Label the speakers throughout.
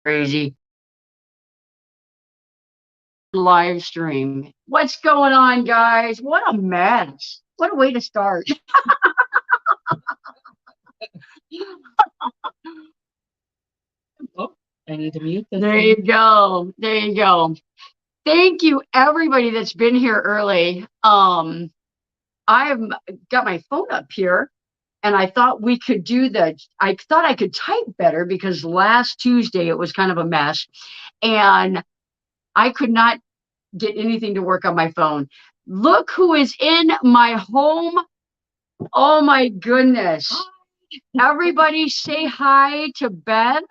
Speaker 1: Crazy live stream. What's going on, guys? What a mess. What a way to start.
Speaker 2: Oh, I need to mute this
Speaker 1: There
Speaker 2: one.
Speaker 1: you go. There you go. Thank you, everybody that's been here early. I've got my phone up here and I thought we could I thought I could type better because last Tuesday it was kind of a mess and I could not get anything to work on my phone. Look who is in my home. Oh my goodness. Everybody say hi to Bev.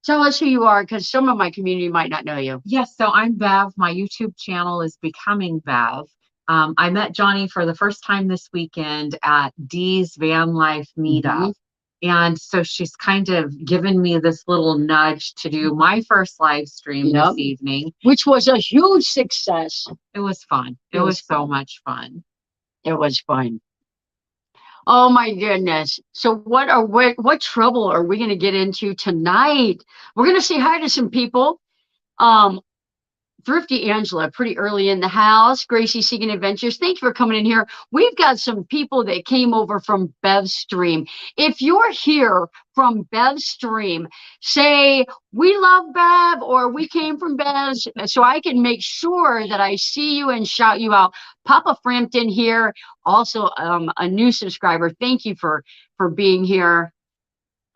Speaker 1: Tell us who you are because some of my community might not know you.
Speaker 2: Yes, so I'm Bev. My YouTube channel is Becoming Bev. I met Johnny for the first time this weekend at Dee's Van Life meetup. And so she's kind of given me this little nudge to do my first live stream this evening,
Speaker 1: which was a huge success.
Speaker 2: It was fun. It was so much fun.
Speaker 1: It was fun. Oh my goodness. So what trouble are we going to get into tonight? We're going to say hi to some people. Thrifty Angela, pretty early in the house. Gracie Seeking Adventures, thanks for coming in here. We've got some people that came over from Bev's stream. If you're here from Bev's stream, say, we love Bev, or we came from Bev's, so I can make sure that I see you and shout you out. Papa Frampton here, also a new subscriber. Thank you for being here.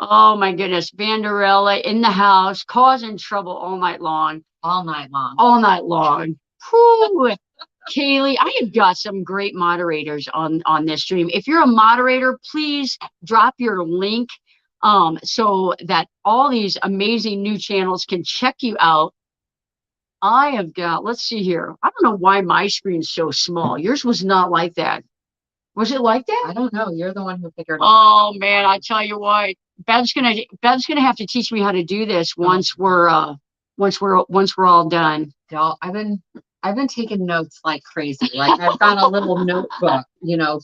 Speaker 1: Oh my goodness, Vanderella in the house, causing trouble all night long.
Speaker 2: All night long.
Speaker 1: All night long. Whew. Kaylee, I have got some great moderators on this stream. If you're a moderator, please drop your link so that all these amazing new channels can check you out. I have got, let's see here. I don't know why my screen's so small. Yours was not like that. Was it like that?
Speaker 2: I don't know. You're the one who figured it out.
Speaker 1: Oh man, I tell you what, Bev's gonna have to teach me how to do this once we're all done.
Speaker 2: Y'all, I've been taking notes like crazy. Like I've got a little notebook,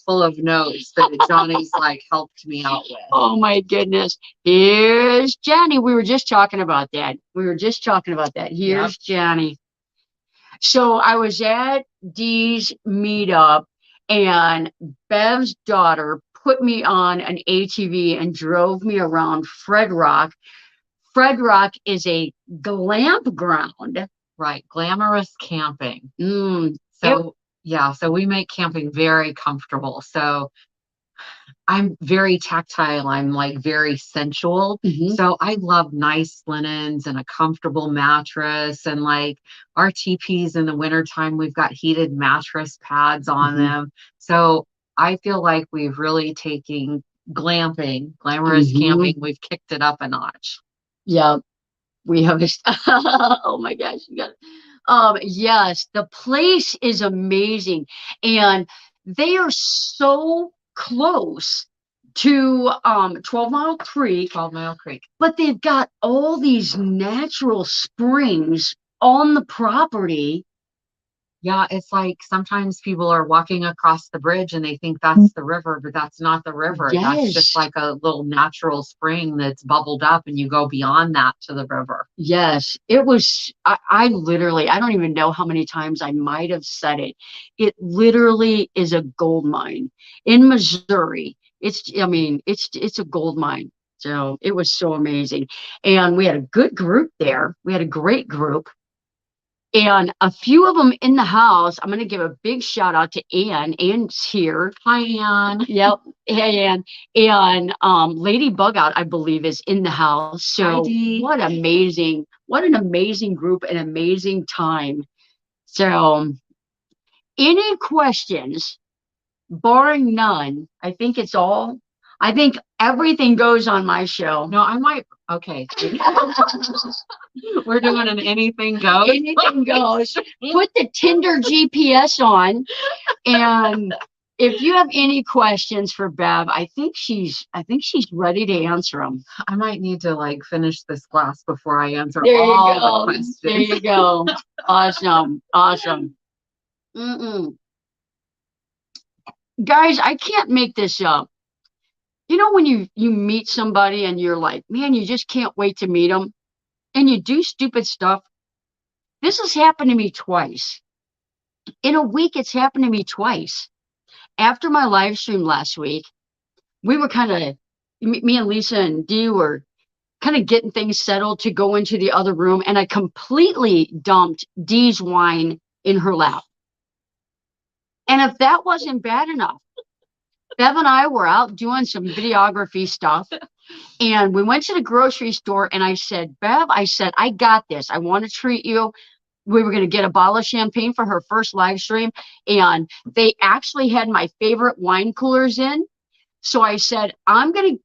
Speaker 2: full of notes that Johnny's like helped me out with.
Speaker 1: Oh my goodness. Here's Johnny. We were just talking about that. Here's Johnny. So I was at Dee's meetup and Bev's daughter put me on an ATV and drove me around Fredrock. Fredrock is a glamp ground.
Speaker 2: Right. Glamorous camping. So we make camping very comfortable. So I'm very tactile. I'm like very sensual. So I love nice linens and a comfortable mattress, and like our teepees in the wintertime, we've got heated mattress pads on them. So I feel like we've really taken glamping, glamorous camping, we've kicked it up a notch.
Speaker 1: Yeah, we have. Oh my gosh, you got it. Yes, the place is amazing, and they are so close to 12 Mile Creek.
Speaker 2: 12 Mile Creek.
Speaker 1: But they've got all these natural springs on the property.
Speaker 2: Yeah, it's like sometimes people are walking across the bridge and they think that's the river, but that's not the river.
Speaker 1: Yes.
Speaker 2: That's just like a little natural spring that's bubbled up, and you go beyond that to the river.
Speaker 1: Yes, it was, I literally, I don't even know how many times I might have said it. It literally is a gold mine in Missouri. It's a gold mine. So it was so amazing. And we had a good group there. We had a great group. And a few of them in the house. I'm going to give a big shout out to Ann. Ann's here.
Speaker 2: Hi, Ann.
Speaker 1: Yep. Hey, Ann. And Lady Bugout, I believe, is in the house. So what an amazing group, an amazing time. So any questions, barring none, I think everything goes on my show.
Speaker 2: No, I might. Okay. We're doing an anything goes.
Speaker 1: Anything goes. Put the Tinder GPS on, and if you have any questions for Bev, I think she's ready to answer them.
Speaker 2: I might need to like finish this class before I answer all the questions.
Speaker 1: There you go. Awesome. Guys, I can't make this up. You know when you meet somebody and you're like, man, you just can't wait to meet them? and you do stupid stuff. This has happened to me twice. In a week, it's happened to me twice. After my live stream last week, we were kind of, me and Lisa and Dee were kind of getting things settled to go into the other room, and I completely dumped Dee's wine in her lap. And if that wasn't bad enough, Bev and I were out doing some videography stuff, and we went to the grocery store, and I said, Bev, I said, I got this. I want to treat you. We were going to get a bottle of champagne for her first live stream, and they actually had my favorite wine coolers in. So I said, I'm gonna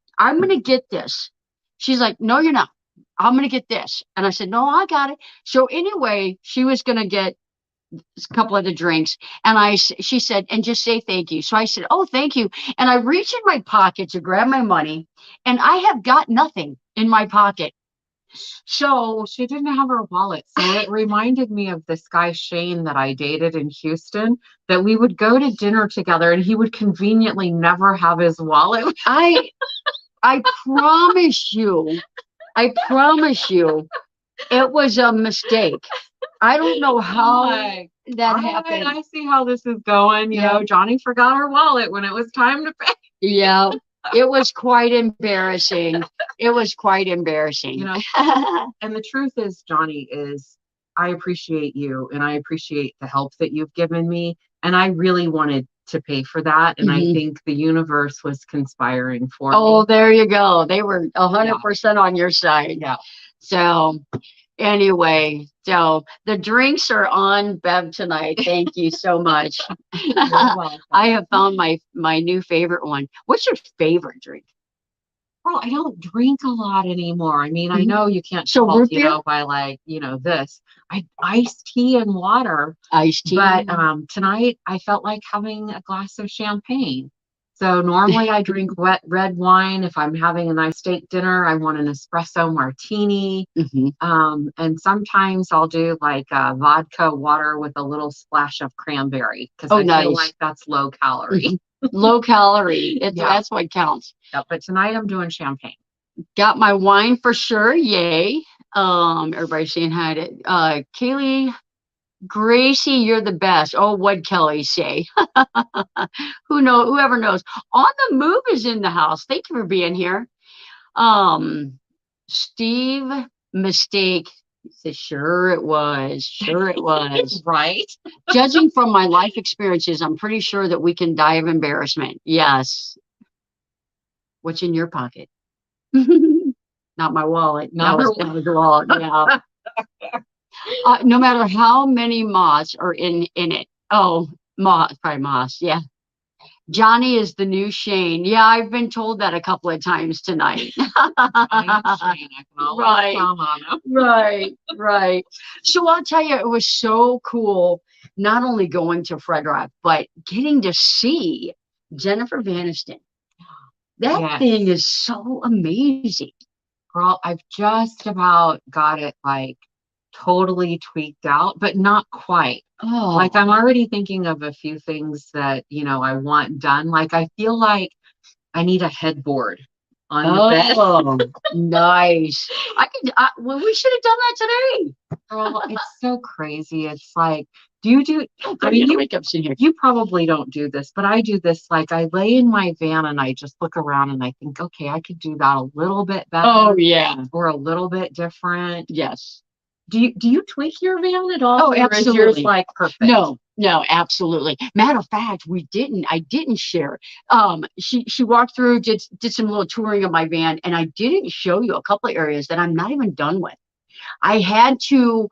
Speaker 1: get this. She's like, no, you're not. I'm gonna get this. And I said, no, I got it. So anyway, she was gonna get a couple of the drinks, and she said, and just say thank you. So I said, oh, thank you. And I reached in my pocket to grab my money, and I have got nothing in my pocket.
Speaker 2: So she didn't have her wallet. So it reminded me of this guy, Shane, that I dated in Houston, that we would go to dinner together and he would conveniently never have his wallet.
Speaker 1: I promise you, it was a mistake. I don't know how that happened.
Speaker 2: I see how this is going. You know, Johnny forgot her wallet when it was time to pay.
Speaker 1: Yeah. It was quite embarrassing. You know,
Speaker 2: and the truth is, Johnny, I appreciate you and I appreciate the help that you've given me. And I really wanted to pay for that. And I think the universe was conspiring for me.
Speaker 1: Oh, there you go. They were 100% on your side.
Speaker 2: Yeah.
Speaker 1: So anyway, so the drinks are on Bev tonight. Thank you so much. I have found my new favorite one. What's your favorite drink?
Speaker 2: Well, I don't drink a lot anymore. I mean, I know you can't tell, you know, by like, you know, this. Iced tea and water.
Speaker 1: Iced tea.
Speaker 2: But tonight I felt like having a glass of champagne. So normally I drink red wine. If I'm having a nice steak dinner, I want an espresso martini. And sometimes I'll do like vodka water with a little splash of cranberry because I feel like that's low calorie.
Speaker 1: Low calorie. That's what counts.
Speaker 2: Yeah, but tonight I'm doing champagne.
Speaker 1: Got my wine for sure. Yay. Everybody's saying hi to Kaylee. Gracie, you're the best. Oh, what'd Kelly say? Whoever knows. On the Move is in the house. Thank you for being here. Steve Mistake says, sure it was.
Speaker 2: Right.
Speaker 1: Judging from my life experiences, I'm pretty sure that we can die of embarrassment. Yes. What's in your pocket? Not my wallet. That was the wallet. Yeah. No matter how many moths are in it. Oh, probably moths. Yeah. Johnny is the new Shane. Yeah, I've been told that a couple of times tonight. Right. So I'll tell you, it was so cool, not only going to Fredrock, but getting to see Jennifer Vaniston. That thing is so amazing.
Speaker 2: Girl, I've just about got it like totally tweaked out, but not quite.
Speaker 1: Oh,
Speaker 2: like I'm already thinking of a few things that, you know, I want done. Like I feel like I need a headboard on the bed.
Speaker 1: Oh, nice. Well, we should have done that today.
Speaker 2: Girl, it's so crazy. It's like, I mean, you probably don't do this, but I do this. Like I lay in my van and I just look around and I think, okay, I could do that a little bit better.
Speaker 1: Oh, yeah.
Speaker 2: Or a little bit different.
Speaker 1: Yes.
Speaker 2: Do you tweak your van at all?
Speaker 1: Oh, absolutely.
Speaker 2: Or is yours like perfect?
Speaker 1: No, absolutely. Matter of fact, I didn't share. She walked through, did some little touring of my van, and I didn't show you a couple of areas that I'm not even done with. I had to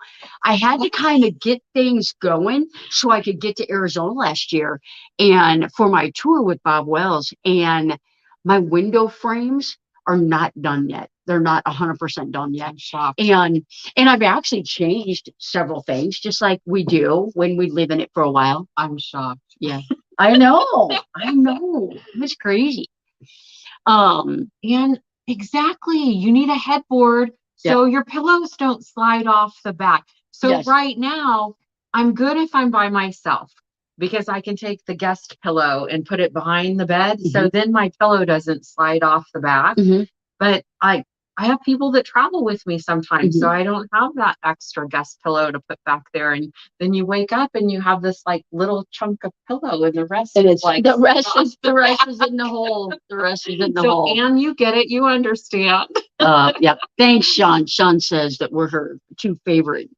Speaker 1: kind of get things going so I could get to Arizona last year and for my tour with Bob Wells, and my window frames are not done yet. They're not 100% done yet.
Speaker 2: I'm shocked.
Speaker 1: And I've actually changed several things, just like we do when we live in it for a while.
Speaker 2: I'm shocked.
Speaker 1: Yeah, I know. It's crazy.
Speaker 2: And exactly, you need a headboard so your pillows don't slide off the back. So right now, I'm good if I'm by myself because I can take the guest pillow and put it behind the bed. So then my pillow doesn't slide off the back. But I have people that travel with me sometimes, so
Speaker 1: Mhm.
Speaker 2: I don't have that extra guest pillow to put back there. And then you wake up and you have this like little chunk of pillow, and the rest
Speaker 1: And
Speaker 2: is
Speaker 1: it's
Speaker 2: like
Speaker 1: the rest is in the hole. The rest is in the
Speaker 2: so.
Speaker 1: hole.
Speaker 2: And you get it, you understand.
Speaker 1: Yeah. Thanks, Sean. Sean says that we're her two favorite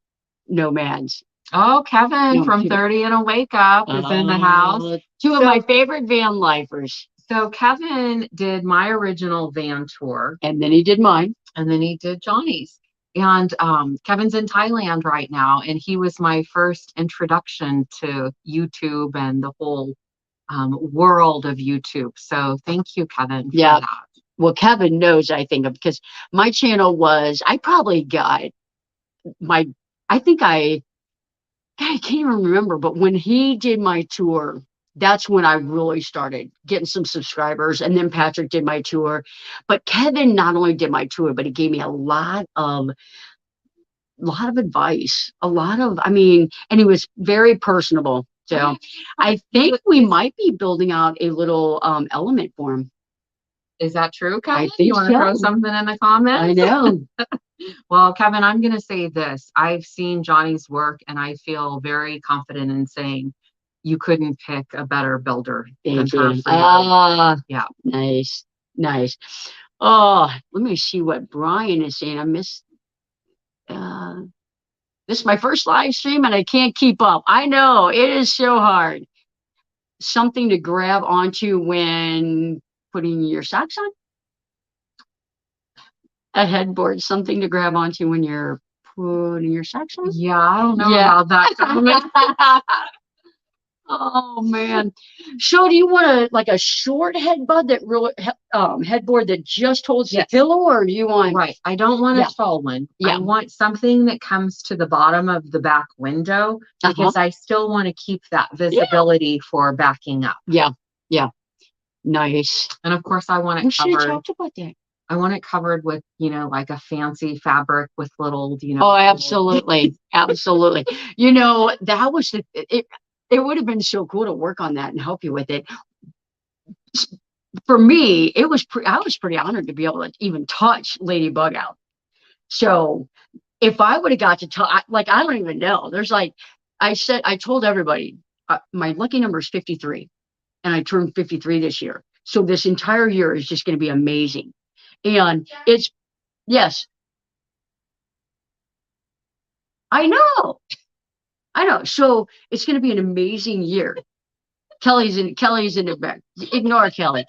Speaker 1: nomads.
Speaker 2: Oh, Kevin
Speaker 1: No,
Speaker 2: from 30 and a Wake Up is in the house.
Speaker 1: Two of my favorite van lifers.
Speaker 2: So Kevin did my original van tour,
Speaker 1: and then he did mine,
Speaker 2: and then he did Johnny's. And Kevin's in Thailand right now, and he was my first introduction to YouTube and the whole world of YouTube. So thank you, Kevin, for that.
Speaker 1: Well, Kevin knows, I think, because my channel was, I probably got my, I think I can't even remember, but when he did my tour, that's when I really started getting some subscribers. And then Patrick did my tour. But Kevin not only did my tour, but he gave me a lot of advice, and he was very personable. So I think we might be building out a little element for him.
Speaker 2: Is that true, Kevin?
Speaker 1: I think
Speaker 2: you want to throw something in the comments?
Speaker 1: I know.
Speaker 2: Well, Kevin, I'm going to say this. I've seen Johnny's work, and I feel very confident in saying you couldn't pick a better builder than her.
Speaker 1: Yeah. Nice. Nice. Oh, let me see what Brian is saying. I missed this is my first live stream and I can't keep up. I know it is so hard. Something to grab onto when putting your socks on? A headboard, something to grab onto when you're putting your socks on?
Speaker 2: Yeah, I don't know about that.
Speaker 1: Oh man. So do you want a short headboard that just holds the pillow, or do you want
Speaker 2: Right. I don't want a tall one. I want something that comes to the bottom of the back window because I still want to keep that visibility for backing up.
Speaker 1: Yeah. Nice.
Speaker 2: And of course I want it covered.
Speaker 1: We should have talked about that.
Speaker 2: I want it covered with, like a fancy fabric with little,
Speaker 1: Oh, absolutely. Absolutely. That was it would have been so cool to work on that and help you with it. For me, I was pretty honored to be able to even touch Lady Bug Out. So if I would have got to touch, I don't even know. There's I told everybody, my lucky number is 53 and I turned 53 this year. So this entire year is just going to be amazing. And yes, I know. So it's going to be an amazing year. Kelly's in the back. Ignore Kelly.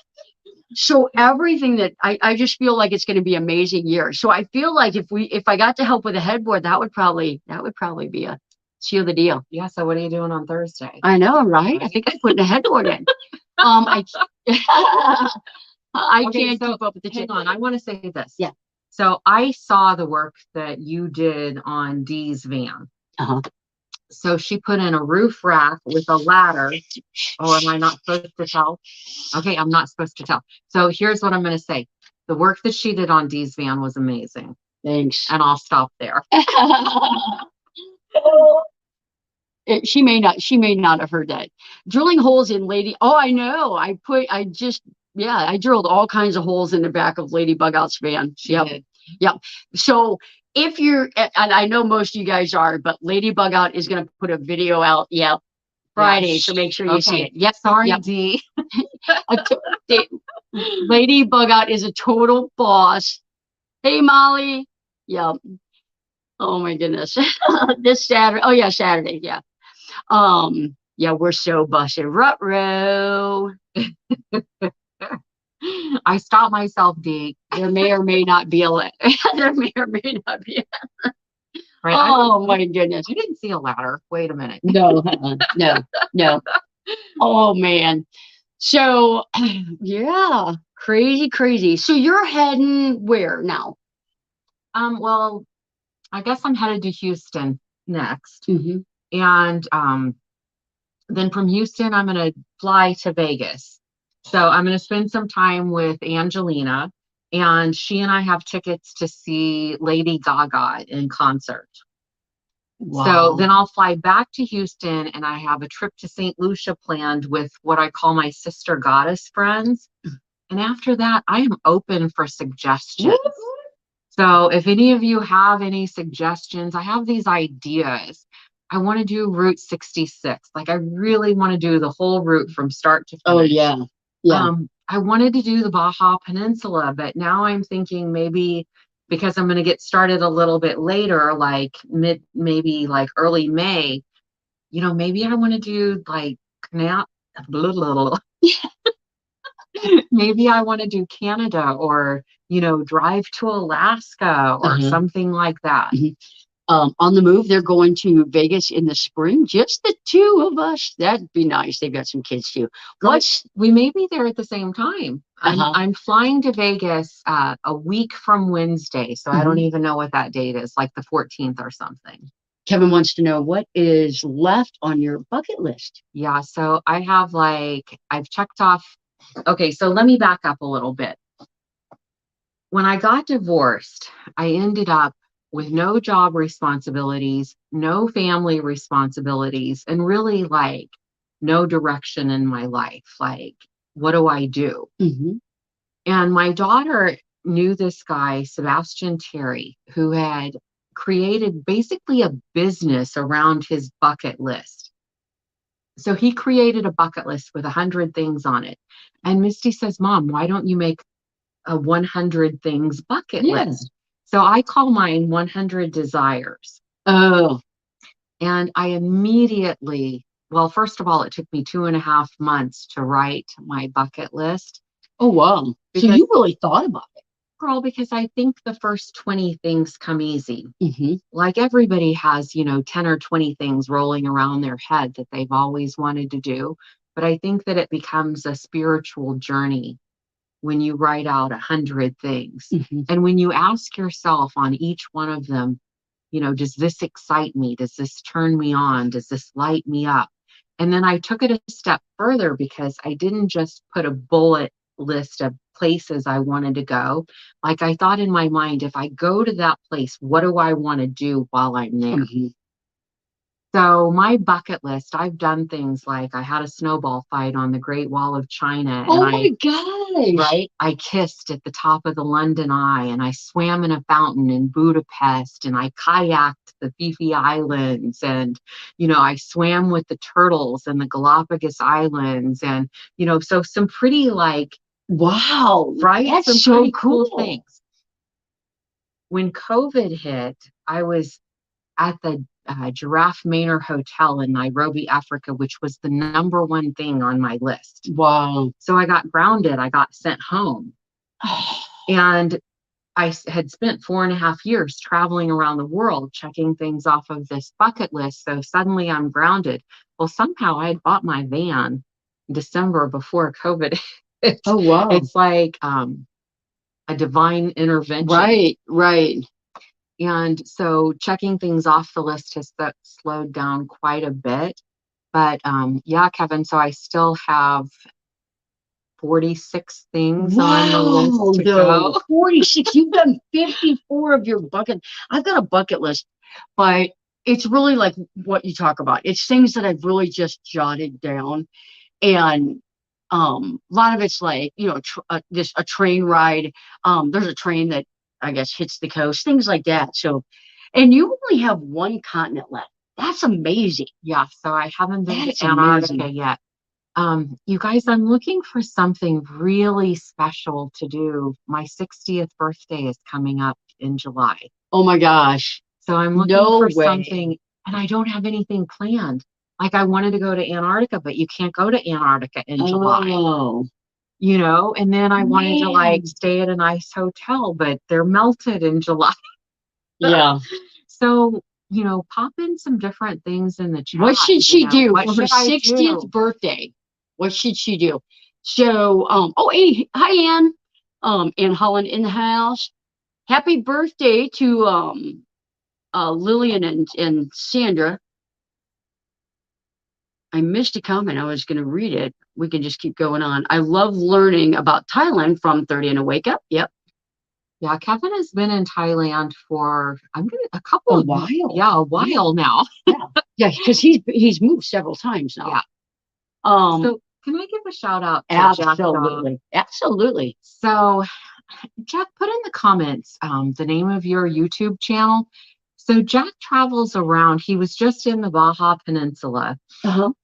Speaker 1: So everything that I just feel like it's going to be an amazing year. So I feel like if I got to help with a headboard, that would probably be a seal the deal.
Speaker 2: Yeah. So what are you doing on Thursday?
Speaker 1: I know, right? I think I'm putting a headboard in. I can't keep up with the
Speaker 2: hang on. I want to say this.
Speaker 1: Yeah.
Speaker 2: So I saw the work that you did on Dee's van. So she put in a roof rack with a ladder. Oh, am I not supposed to tell? Okay, I'm not supposed to tell. So here's what I'm going to say. The work that she did on Dee's van was amazing.
Speaker 1: Thanks.
Speaker 2: And I'll stop there.
Speaker 1: She may not have heard that. Drilling holes in Lady. Oh, I know. I drilled all kinds of holes in the back of Lady Bug Out's van.
Speaker 2: Yep.
Speaker 1: So if you're, and I know most of you guys are, but Lady Bug Out is going to put a video out. Friday. So make sure you see it. Yep.
Speaker 2: Sorry, Dee.
Speaker 1: Lady Bug Out is a total boss. Hey, Molly. Yep. Oh my goodness. This Saturday. Oh yeah, Saturday. Yeah. We're so busted. Ruh-roh.
Speaker 2: I stopped myself, Dee.
Speaker 1: There may or may not be there may or may not be
Speaker 2: right.
Speaker 1: Oh my goodness.
Speaker 2: I didn't see a ladder. Wait a minute.
Speaker 1: No. Oh man. So yeah, crazy. So you're heading where now?
Speaker 2: Well, I guess I'm headed to Houston next.
Speaker 1: Mm-hmm.
Speaker 2: And then from Houston, I'm going to fly to Vegas. So I'm going to spend some time with Angelina, and she and I have tickets to see Lady Gaga in concert. Wow. So then I'll fly back to Houston, and I have a trip to St. Lucia planned with what I call my sister goddess friends. And after that, I am open for suggestions. So if any of you have any suggestions, I have these ideas. I want to do Route 66. Like I really want to do the whole route from start to finish.
Speaker 1: Oh yeah. Yeah.
Speaker 2: I wanted to do the Baja Peninsula, but now I'm thinking maybe because I'm going to get started a little bit later, like maybe like early May, maybe I want to do like Canal, maybe I want to do Canada or, drive to Alaska or something like that.
Speaker 1: On the move, they're going to Vegas in the spring. Just the two of us. That'd be nice. They've got some kids too.
Speaker 2: We may be there at the same time. I'm flying to Vegas a week from Wednesday, so I don't even know what that date is, like the 14th or something.
Speaker 1: Kevin wants to know what is left on your bucket list.
Speaker 2: Yeah, so I have I've checked off. Okay, so let me back up a little bit. When I got divorced, I ended up with no job responsibilities, no family responsibilities, and really no direction in my life. Like, what do I do? And my daughter knew this guy, Sebastian Terry, who had created basically a business around his bucket list. So he created a bucket list with 100 things on it. And Misty says, Mom, why don't you make a 100 things bucket list? So I call mine 100 desires.
Speaker 1: Oh.
Speaker 2: And I immediately, well, first of all, it took me 2.5 months to write my bucket list.
Speaker 1: Oh, wow. So you really thought about it.
Speaker 2: Girl, because I think the first 20 things come easy. Like everybody has, 10 or 20 things rolling around their head that they've always wanted to do. But I think that it becomes a spiritual journey when you write out 100 things. And when you ask yourself on each one of them, does this excite me? Does this turn me on? Does this light me up? And then I took it a step further because I didn't just put a bullet list of places I wanted to go. Like I thought in my mind, if I go to that place, what do I want to do while I'm there? So my bucket list, I've done things like I had a snowball fight on the Great Wall of China.
Speaker 1: Oh my gosh.
Speaker 2: Right? I kissed at the top of the London Eye, and I swam in a fountain in Budapest, and I kayaked the Fifi Islands, and, I swam with the turtles in the Galapagos Islands, and, so some pretty
Speaker 1: wow,
Speaker 2: right?
Speaker 1: That's
Speaker 2: some
Speaker 1: so
Speaker 2: pretty
Speaker 1: cool
Speaker 2: things. When COVID hit, I was at the Giraffe Manor Hotel in Nairobi, Africa, which was the number one thing on my list.
Speaker 1: Wow.
Speaker 2: So I got grounded. I got sent home. And I had spent 4.5 years traveling around the world, checking things off of this bucket list. So suddenly I'm grounded. Well, somehow I had bought my van in December before COVID hit.
Speaker 1: Oh, wow.
Speaker 2: It's like a divine intervention.
Speaker 1: Right.
Speaker 2: And so checking things off the list has slowed down quite a bit. But yeah, Kevin, so I still have 46 things on the list to go.
Speaker 1: 46. You've done 54 of your bucket. I've got a bucket list, but it's really like what you talk about. It's things that I've really just jotted down. And a lot of it's like, a train ride. There's a train that I guess hits the coast, things like that. So, and you only have one continent left. That's amazing.
Speaker 2: Yeah. So I haven't been to Antarctica yet. You guys, I'm looking for something really special to do. My 60th birthday is coming up in July.
Speaker 1: Oh my gosh.
Speaker 2: So I'm looking for something, and I don't have anything planned. Like I wanted to go to Antarctica, but you can't go to Antarctica in July. And then I wanted to stay at a nice hotel, but they're melted in July.
Speaker 1: Yeah.
Speaker 2: So, pop in some different things in the chat.
Speaker 1: What should she do for her 60th birthday? What should she do? So, hey, hi, Ann. Ann Holland in the house. Happy birthday to Lillian and Sandra. I missed a comment. I was going to read it. We can just keep going on. I love learning about Thailand from 30 and a Wake Up. Yep.
Speaker 2: Yeah, Kevin has been in Thailand for a while. Yeah, a while now.
Speaker 1: Yeah, because he's moved several times now.
Speaker 2: Yeah. So can I give a shout out to
Speaker 1: Absolutely.
Speaker 2: So Jack, put in the comments the name of your YouTube channel. So Jack travels around. He was just in the Baja Peninsula,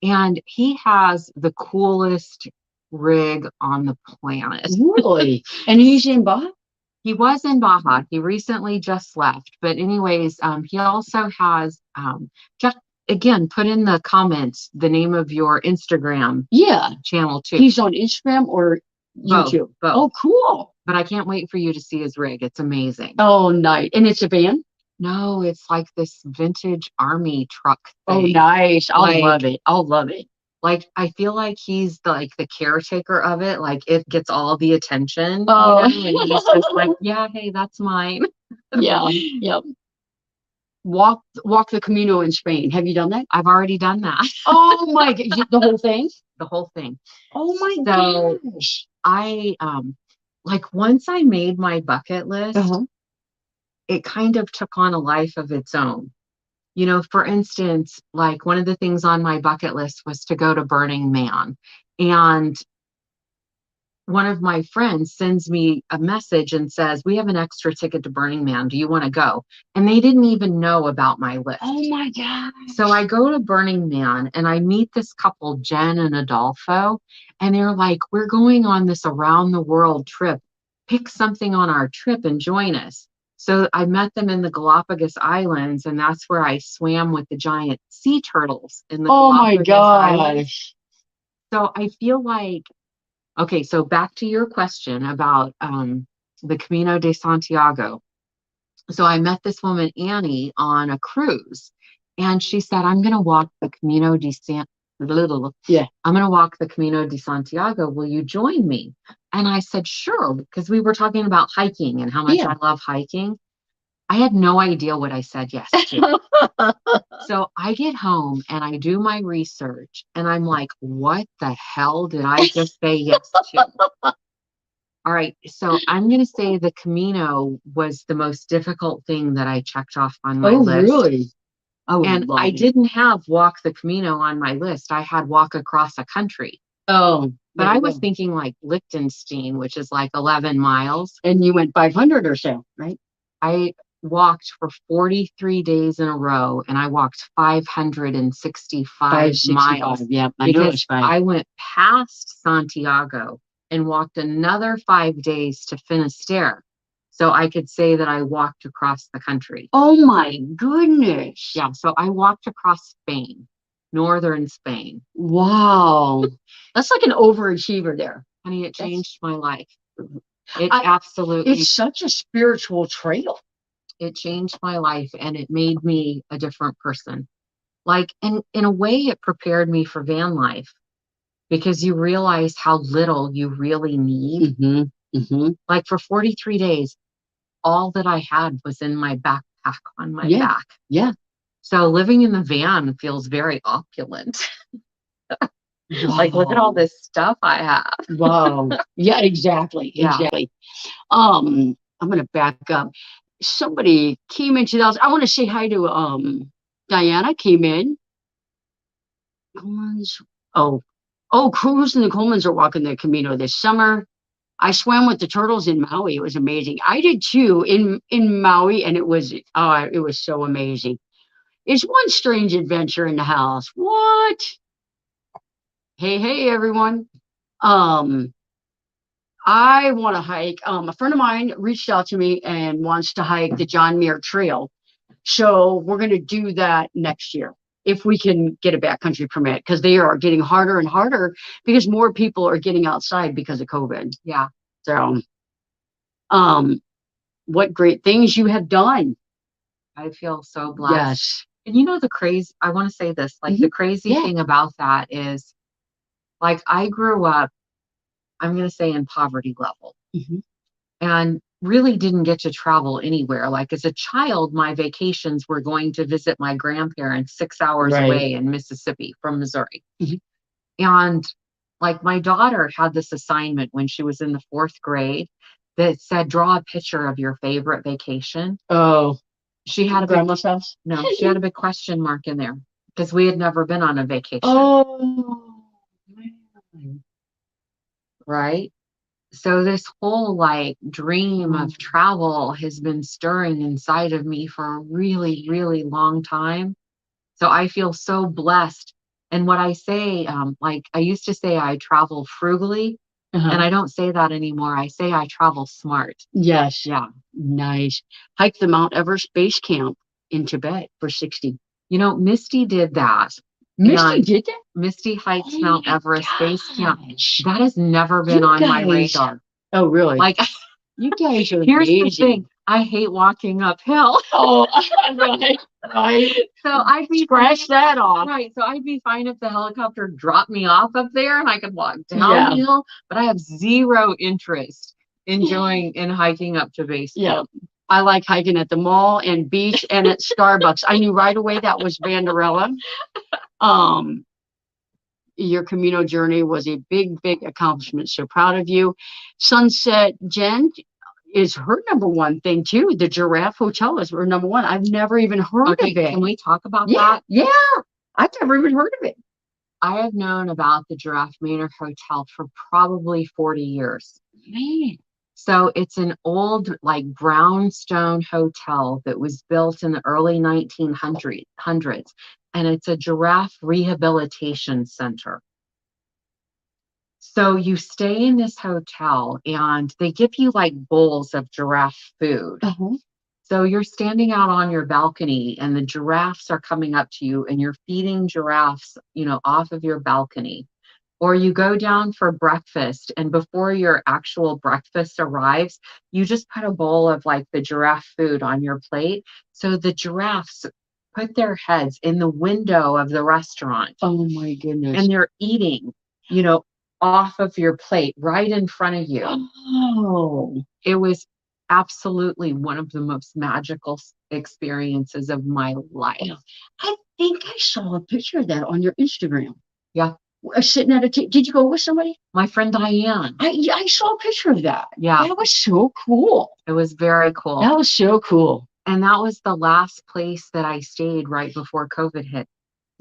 Speaker 2: and he has the coolest rig on the planet.
Speaker 1: Really? And he's in Baja?
Speaker 2: He was in Baja. He recently just left. But anyways, he also has Jack, again, put in the comments the name of your Instagram channel too.
Speaker 1: He's on Instagram or YouTube?
Speaker 2: Both.
Speaker 1: Oh, cool.
Speaker 2: But I can't wait for you to see his rig. It's amazing.
Speaker 1: Oh, nice. And it's a van?
Speaker 2: No, it's like this vintage army truck thing.
Speaker 1: Oh, nice. I'll love it. I'll love it.
Speaker 2: Like, I feel like he's the caretaker of it. Like, it gets all the attention.
Speaker 1: Oh,
Speaker 2: and he's just like, yeah, hey, that's mine.
Speaker 1: Yeah. Yep. Walk the Camino in Spain. Have you done that?
Speaker 2: I've already done that.
Speaker 1: Oh my God. The whole thing?
Speaker 2: The whole thing.
Speaker 1: Oh my gosh.
Speaker 2: I like once I made my bucket list, it kind of took on a life of its own. You know, for instance, like one of the things on my bucket list was to go to Burning Man. And one of my friends sends me a message and says, we have an extra ticket to Burning Man. Do you want to go? And they didn't even know about my list.
Speaker 1: Oh my God.
Speaker 2: So I go to Burning Man and I meet this couple, Jen and Adolfo, and they're like, we're going on this around the world trip. Pick something on our trip and join us. So I met them in the Galapagos Islands, and that's where I swam with the giant sea turtles in the Galapagos Islands. So I feel like, okay, so back to your question about the Camino de Santiago. So I met this woman, Annie, on a cruise, and she said, I'm going to walk the Camino de I'm going to walk the Camino de Santiago. Will you join me? And I said, sure, because we were talking about hiking and how much I love hiking. I had no idea what I said yes to. So I get home and I do my research and I'm like, what the hell did I just say yes to? All right. So I'm going to say the Camino was the most difficult thing that I checked off on my list.
Speaker 1: Really?
Speaker 2: And I didn't have walk the Camino on my list. I had walk across a country.
Speaker 1: Oh,
Speaker 2: but I was thinking like Liechtenstein, which is like 11 miles.
Speaker 1: And you went 500 or so, right?
Speaker 2: I walked for 43 days in a row and I walked 565 miles.
Speaker 1: Yeah,
Speaker 2: because I went past Santiago and walked another 5 days to Finisterre. So I could say that I walked across the country.
Speaker 1: Oh my goodness.
Speaker 2: Yeah, so I walked across Spain, northern Spain.
Speaker 1: Wow. That's like an overachiever there.
Speaker 2: Honey, it changed my life. It absolutely.
Speaker 1: It's such a spiritual trail.
Speaker 2: It changed my life and it made me a different person. Like, in a way, it prepared me for van life because you realize how little you really need. Like for 43 days, all that I had was in my backpack on my back.
Speaker 1: Yeah.
Speaker 2: So living in the van feels very opulent. Like, look at all this stuff I have.
Speaker 1: Wow. Yeah, exactly. Exactly. I'm going to back up. Somebody came into the house. I want to say hi to Diana came in. Cruz and the Colemans are walking the Camino this summer. I swam with the turtles in Maui. It was amazing. I did too in Maui, and it was so amazing. It's one strange adventure in the house. What? Hey, everyone. I want to hike. A friend of mine reached out to me and wants to hike the John Muir Trail. So we're going to do that next year if we can get a backcountry permit, because they are getting harder and harder because more people are getting outside because of COVID.
Speaker 2: Yeah.
Speaker 1: So, what great things you have done.
Speaker 2: I feel so blessed.
Speaker 1: Yes.
Speaker 2: And you know, I want to say this, like the crazy thing about that is, like, I grew up, I'm going to say, in poverty level and really didn't get to travel anywhere. Like as a child, my vacations were going to visit my grandparents 6 hours away in Mississippi from Missouri. And like my daughter had this assignment when she was in the 4th grade that said, draw a picture of your favorite vacation.
Speaker 1: Oh,
Speaker 2: she had
Speaker 1: grandma's house?
Speaker 2: No, she had a big question mark in there because we had never been on a vacation.
Speaker 1: Oh, man.
Speaker 2: Right? So this whole like dream of travel has been stirring inside of me for a really, really long time. So I feel so blessed. And what I say, like I used to say I travel frugally, and I don't say that anymore. I say I travel smart.
Speaker 1: Yes.
Speaker 2: Yeah.
Speaker 1: Nice. Hike the Mount Everest base camp in Tibet for 60.
Speaker 2: You know, Misty did that.
Speaker 1: Misty did that?
Speaker 2: Misty hikes Mount
Speaker 1: my
Speaker 2: Everest base camp.
Speaker 1: gosh.
Speaker 2: That has never been
Speaker 1: You
Speaker 2: on my
Speaker 1: guys-
Speaker 2: radar.
Speaker 1: Oh, really?
Speaker 2: Like,
Speaker 1: You guys are
Speaker 2: here's the
Speaker 1: amazing.
Speaker 2: thing. I hate walking uphill.
Speaker 1: Oh, right, right.
Speaker 2: So I'd be
Speaker 1: Scratch that off.
Speaker 2: right. So I'd be fine if the helicopter dropped me off up there and I could walk
Speaker 1: Yeah.
Speaker 2: downhill, but I have zero interest in hiking up to base
Speaker 1: Yeah.
Speaker 2: camp.
Speaker 1: I like hiking at the mall and beach and at Starbucks. I knew right away that was Vanderella. Your Camino journey was a big, big accomplishment. So proud of you. Sunset Jen is her number one thing too. The Giraffe Hotel is her number one. I've never even heard of it.
Speaker 2: Can we talk about
Speaker 1: Yeah,
Speaker 2: that?
Speaker 1: yeah. I've never even heard of it.
Speaker 2: I have known about the Giraffe Manor Hotel for probably 40 years.
Speaker 1: Man.
Speaker 2: So it's an old, like, brownstone hotel that was built in the early 1900s, and it's a giraffe rehabilitation center. So you stay in this hotel, and they give you like bowls of giraffe food. So you're standing out on your balcony, and the giraffes are coming up to you, and you're feeding giraffes, you know, off of your balcony. Or you go down for breakfast, and before your actual breakfast arrives, you just put a bowl of like the giraffe food on your plate. So the giraffes put their heads in the window of the restaurant.
Speaker 1: Oh my goodness.
Speaker 2: And they're eating, you know, off of your plate right in front of you.
Speaker 1: Oh.
Speaker 2: It was absolutely one of the most magical experiences of my life.
Speaker 1: I think I saw a picture of that on your Instagram.
Speaker 2: Yeah.
Speaker 1: Sitting at did you go with somebody?
Speaker 2: My friend Diane.
Speaker 1: I saw a picture of that.
Speaker 2: Yeah.
Speaker 1: That was so cool.
Speaker 2: It was very cool.
Speaker 1: That was so cool.
Speaker 2: And that was the last place that I stayed right before COVID hit.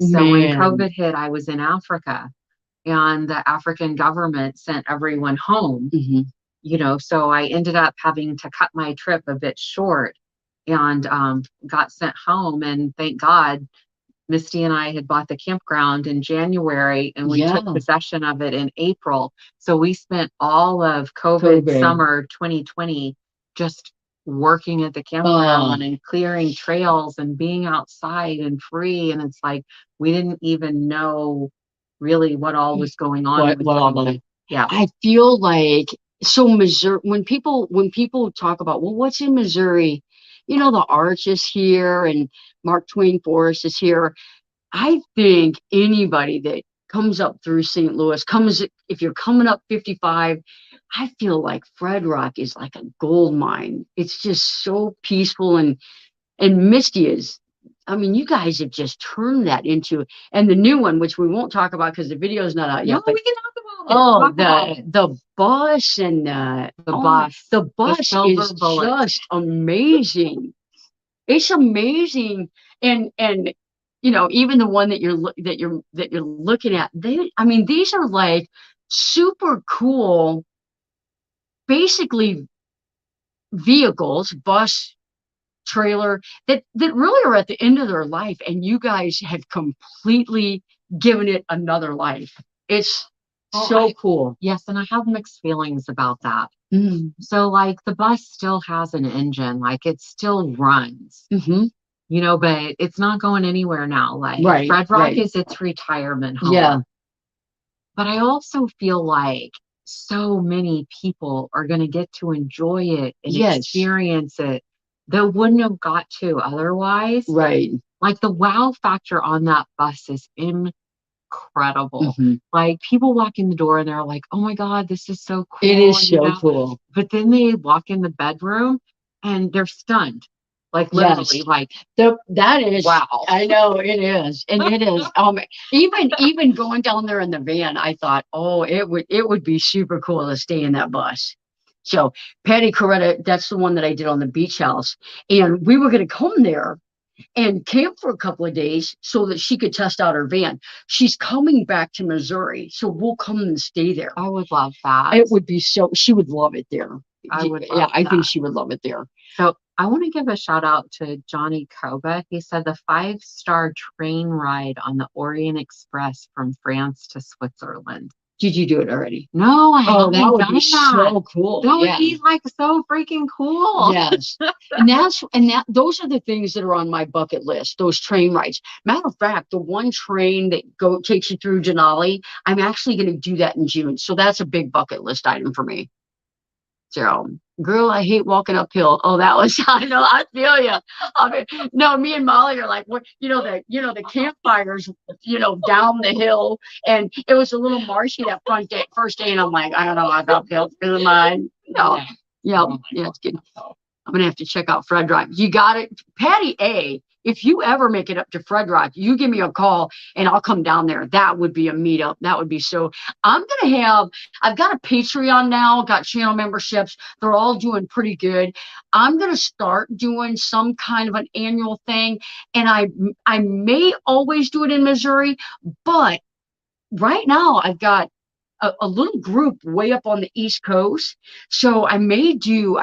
Speaker 2: So when COVID hit, I was in Africa, and the African government sent everyone home. You know, so I ended up having to cut my trip a bit short, and got sent home. And thank God, Misty and I had bought the campground in January, and we took possession of it in April. So we spent all of COVID summer 2020 just working at the campground and clearing trails and being outside and free. And it's like, we didn't even know really what all was going on. Yeah.
Speaker 1: I feel like, so Missouri, when people talk about, well, what's in Missouri? You know, the Arch is here and Mark Twain Forest is here. I think anybody that comes up through St. Louis, if you're coming up 55, I feel like Fredrock is like a gold mine. It's just so peaceful, and Misty is, I mean, you guys have just turned that into, and the new one, which we won't talk about because the video is not out yet.
Speaker 2: No,
Speaker 1: but,
Speaker 2: we can talk about it.
Speaker 1: The bus and the bus is just amazing. It's amazing, and you know, even the one that you're looking at, these are like super cool, basically vehicles, bus, trailer, that really are at the end of their life, and you guys have completely given it another life. It's so cool.
Speaker 2: Yes, and I have mixed feelings about that. So like the bus still has an engine, like it still runs, you know, but it's not going anywhere now. Like Fredrock is its retirement home.
Speaker 1: Yeah.
Speaker 2: But I also feel like so many people are going to get to enjoy it and experience it that wouldn't have got to otherwise.
Speaker 1: Right.
Speaker 2: Like the wow factor on that bus is incredible. Like people walk in the door and they're like, oh my God, this is so cool.
Speaker 1: It is so cool.
Speaker 2: But then they walk in the bedroom and they're stunned. Like literally, like
Speaker 1: that is
Speaker 2: wow.
Speaker 1: I know it is, and it is. Even going down there in the van, I thought, oh, it would be super cool to stay in that bus. So Patty Coretta, that's the one that I did on the beach house, and we were going to come there, and camp for a couple of days so that she could test out her van. She's coming back to Missouri, so we'll come and stay there.
Speaker 2: I would love that.
Speaker 1: It would be she would love it there.
Speaker 2: I would love
Speaker 1: yeah, I
Speaker 2: that.
Speaker 1: think she would love it there.
Speaker 2: So I want to give a shout out to Johnny Koba. He said the 5-star train ride on the Orient Express from France to Switzerland.
Speaker 1: Did you do it already?
Speaker 2: No, I haven't
Speaker 1: that would
Speaker 2: done
Speaker 1: be
Speaker 2: that.
Speaker 1: so cool.
Speaker 2: That would be like so freaking cool.
Speaker 1: Yes. Those are the things that are on my bucket list, those train rides. Matter of fact, the one train that takes you through Denali, I'm actually going to do that in June. So that's a big bucket list item for me. So, girl, I hate walking uphill. Oh, that was, I know, I feel you. I mean, no, me and Molly are like, what, the campfires, down the hill, and it was a little marshy that first day, and I'm like, I don't know, I got uphill through the mud. No, yeah, it's good. I'm gonna have to check out Fredrock. You got it, Patty A. If you ever make it up to Fredrock, you give me a call and I'll come down there. That would be a meetup. That would be so. I've got a Patreon now, got channel memberships. They're all doing pretty good. I'm gonna start doing some kind of an annual thing, and I may always do it in Missouri, but right now I've got a little group way up on the East Coast. So I may do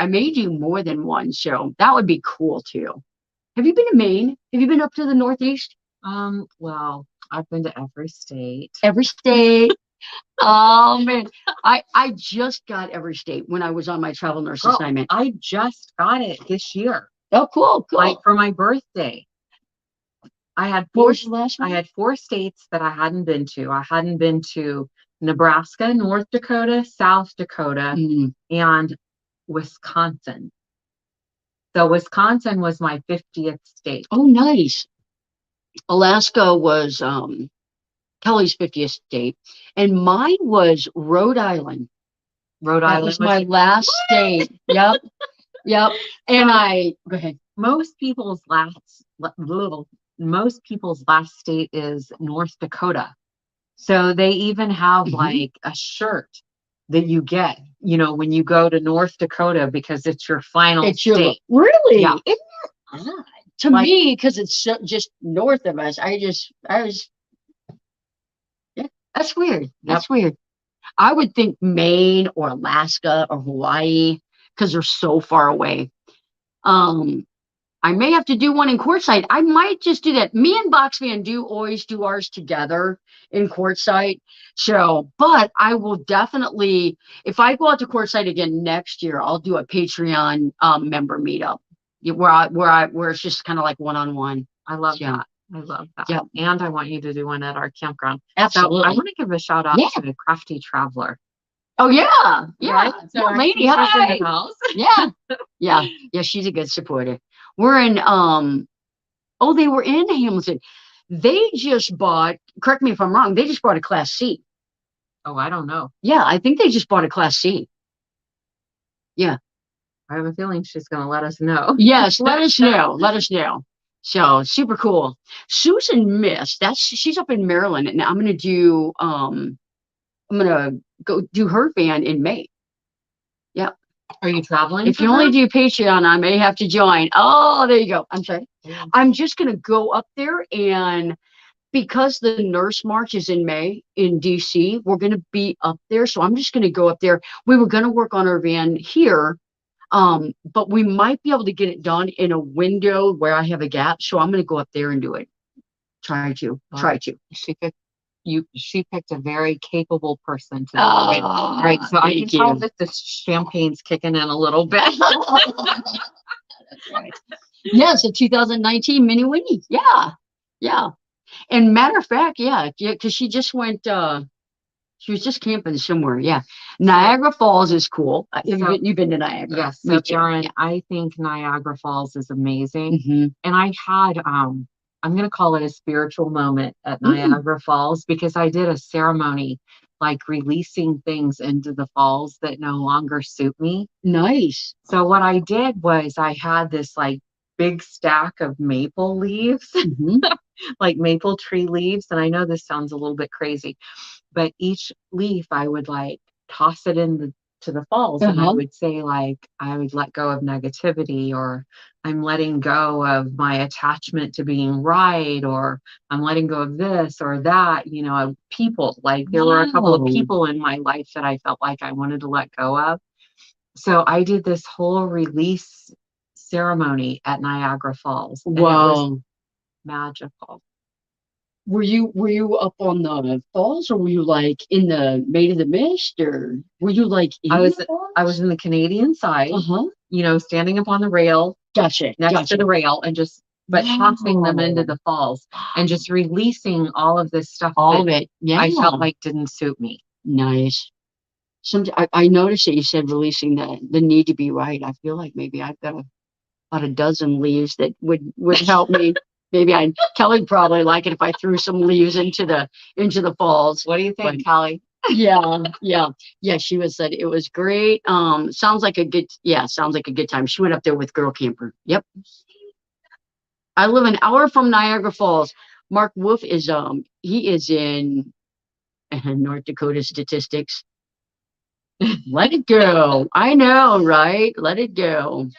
Speaker 1: more than one show. That would be cool too. Have you been to Maine? Have you been up to the Northeast?
Speaker 2: Well, I've been to every state.
Speaker 1: Every state. Oh man. I just got every state when I was on my travel nurse assignment.
Speaker 2: I just got it this year.
Speaker 1: Oh, cool.
Speaker 2: Like for my birthday. I had 4 states that I hadn't been to. I hadn't been to Nebraska, North Dakota, South Dakota, and Wisconsin. So Wisconsin was my 50th state.
Speaker 1: Oh, nice. Alaska was Kelly's 50th state, and mine was Rhode Island. That was my last state. Yep. And go ahead.
Speaker 2: Most people's last state is North Dakota. So they even have like a shirt that you get, when you go to North Dakota because it's your final state.
Speaker 1: Really?
Speaker 2: Yeah.
Speaker 1: Isn't that odd? To me, because it's just north of us. That's weird. That's weird. I would think Maine or Alaska or Hawaii because they're so far away. I may have to do one in Quartzsite. I might just do that. Me and Boxman always do ours together in Quartzsite. So, but I will definitely, if I go out to Quartzsite again next year, I'll do a Patreon member meetup where it's just kind of like one-on-one.
Speaker 2: I love that. I love that.
Speaker 1: Yeah.
Speaker 2: And I want you to do one at our campground.
Speaker 1: Absolutely.
Speaker 2: So I want to give a shout out to the Crafty Traveler.
Speaker 1: Oh yeah.
Speaker 2: Right? So
Speaker 1: lady, hi. Yeah. She's a good supporter. We're in they were in Hamilton. They just bought, correct me if I'm wrong, they just bought a Class C.
Speaker 2: Oh, I don't know.
Speaker 1: Yeah, I think they just bought a Class C. Yeah.
Speaker 2: I have a feeling she's going to let us know.
Speaker 1: Yes, let us know. Let us know. So super cool. Susan Mist, she's up in Maryland, and I'm gonna go do her van in May. Yeah.
Speaker 2: Are you traveling?
Speaker 1: If you only do Patreon, I may have to join. Oh, there you go. I'm sorry. I'm just going to go up there, and because the Nurse March is in May in DC, we're going to be up there. So I'm just going to go up there. We were going to work on our van here, but we might be able to get it done in a window where I have a gap. So I'm going to go up there and do it. Try to.
Speaker 2: She picked a very capable person to do it. Right. So I can tell that the champagne's kicking in a little bit.
Speaker 1: That's right. Yes, a 2019 Mini Winnie. Yeah. And matter of fact, because she just went, she was just camping somewhere. Yeah. Niagara Falls is cool. You've been to Niagara.
Speaker 2: Yes. So Erin, I think Niagara Falls is amazing. And I had, I'm going to call it a spiritual moment at Niagara Falls because I did a ceremony like releasing things into the falls that no longer suit me.
Speaker 1: Nice.
Speaker 2: So what I did was I had this like big stack of maple leaves, like maple tree leaves. And I know this sounds a little bit crazy, but each leaf I would like toss it in to the falls, and I would say, like, I would let go of negativity, or I'm letting go of my attachment to being right, or I'm letting go of this or that, you know, of people. Like, there were a couple of people in my life that I felt like I wanted to let go of. So I did this whole release ceremony at Niagara Falls, and it was magical.
Speaker 1: Were you up on the falls, or were you like in the Maid of the Mist, or were you like in
Speaker 2: I
Speaker 1: the
Speaker 2: was in the Canadian side, you know, standing up on the rail, next to the rail, and just tossing them into the falls and just releasing all of this stuff.
Speaker 1: All of it. Yeah.
Speaker 2: I felt like didn't suit me.
Speaker 1: Nice. I noticed that you said releasing the need to be right. I feel like maybe I've got about a dozen leaves that would help me. Maybe Kelly probably like it if I threw some leaves into the falls.
Speaker 2: What do you think, Kelly?
Speaker 1: Yeah. She said it was great. Sounds like a good time. She went up there with Girl Camper. Yep. I live an hour from Niagara Falls. Mark Wolf is he is in North Dakota statistics. Let it go. I know, right? Let it go.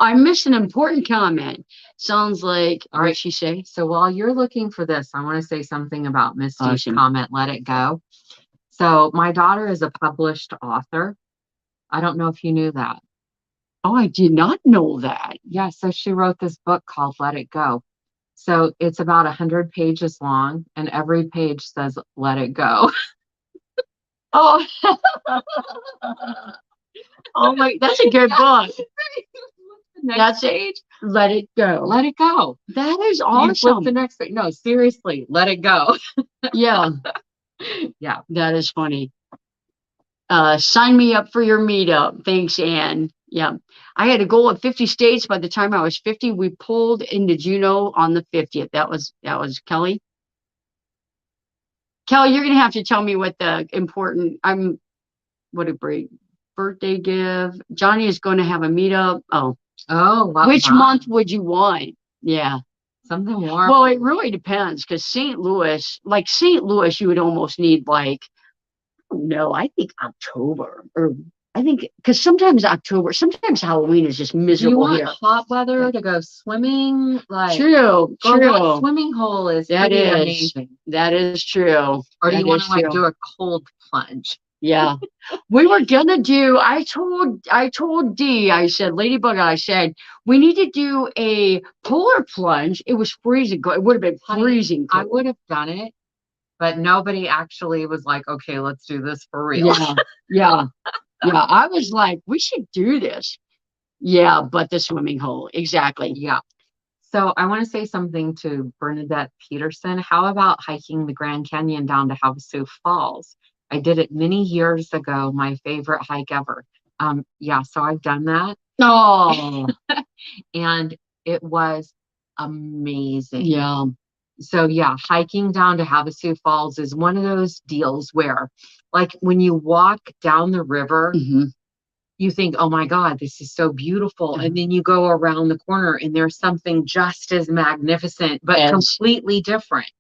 Speaker 1: I missed an important comment. Sounds like,
Speaker 2: all right,
Speaker 1: what'd she say?
Speaker 2: So while you're looking for this, I want to say something about Misty's comment, let it go. So my daughter is a published author. I don't know if you knew that.
Speaker 1: Oh, I did not know that.
Speaker 2: Yeah, so she wrote this book called Let It Go. So it's about 100 pages long, and every page says, let it go.
Speaker 1: Oh, oh my, that's a good book. That's page. Let it go.
Speaker 2: Let it go.
Speaker 1: That is awesome.
Speaker 2: You flip the next page. No, seriously, let it go.
Speaker 1: Yeah.
Speaker 2: Yeah.
Speaker 1: That is funny. Sign me up for your meetup. Thanks, Ann. Yeah. I had a goal of 50 states. By the time I was 50, we pulled into Juneau on the 50th. That was Kelly. Kelly, you're gonna have to tell me what the important what a great birthday give. Johnny is going to have a meetup. Which month would you want? Yeah.
Speaker 2: Something warm.
Speaker 1: Well, it really depends, because St. Louis, you would almost need I think October, or I think, because sometimes Halloween is just miserable here.
Speaker 2: Do you want hot weather to go swimming?
Speaker 1: True.
Speaker 2: That swimming hole is amazing.
Speaker 1: That is true.
Speaker 2: Or do you want to do a cold plunge?
Speaker 1: Yeah. We were gonna do, I told Dee, I said, Ladybug, I said, we need to do a polar plunge. It was freezing cold. It would have been freezing cold.
Speaker 2: I would have done it, but nobody actually was like, okay, let's do this for real.
Speaker 1: Yeah. I was like, we should do this. Yeah, but the swimming hole. Exactly.
Speaker 2: Yeah. So I want to say something to Bernadette Peterson. How about hiking the Grand Canyon down to Havasu Falls? I did it many years ago, my favorite hike ever. So I've done that.
Speaker 1: Oh.
Speaker 2: And it was amazing.
Speaker 1: Yeah.
Speaker 2: So hiking down to Havasu Falls is one of those deals where, like, when you walk down the river, you think, oh my God, this is so beautiful. And then you go around the corner and there's something just as magnificent, but completely different.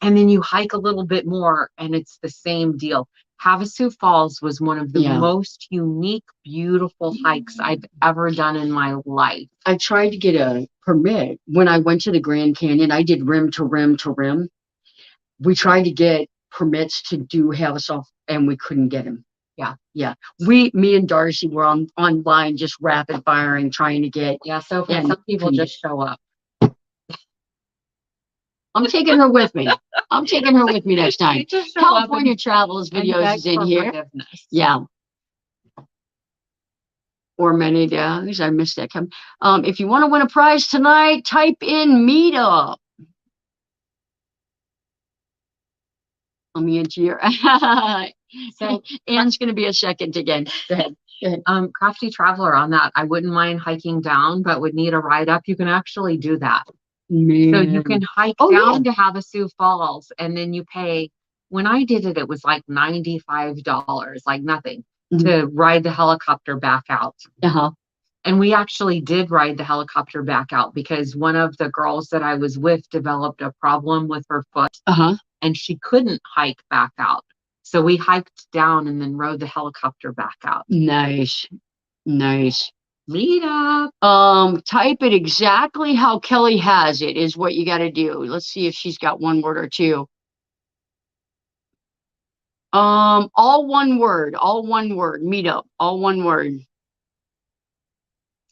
Speaker 2: And then you hike a little bit more and it's the same deal. Havasu Falls was one of the most unique, beautiful hikes I've ever done in my life.
Speaker 1: I tried to get a permit when I went to the Grand Canyon. I did rim to rim to rim. We tried to get permits to do Havasu, and we couldn't get them. Yeah. Me and Darcy were online just rapid firing, trying to get.
Speaker 2: Yeah, so for some people just show up.
Speaker 1: I'm taking her with me. Next time. California Travels videos is in here. Yeah. Or many days. I missed that. If you want to win a prize tonight, type in meetup. Let me into your. So Ann's going to be a second again. Go ahead.
Speaker 2: Crafty Traveler on that. I wouldn't mind hiking down, but would need a ride up. You can actually do that.
Speaker 1: Man.
Speaker 2: So you can hike down to Havasu Falls, and then you pay. When I did it, it was like $95, like nothing, to ride the helicopter back out. And we actually did ride the helicopter back out because one of the girls that I was with developed a problem with her foot, and she couldn't hike back out. So we hiked down and then rode the helicopter back out.
Speaker 1: Nice. Nice.
Speaker 2: Meetup.
Speaker 1: Type it exactly how Kelly has it is what you got to do. Let's see if she's got one word or two. All one word, meetup, all one word.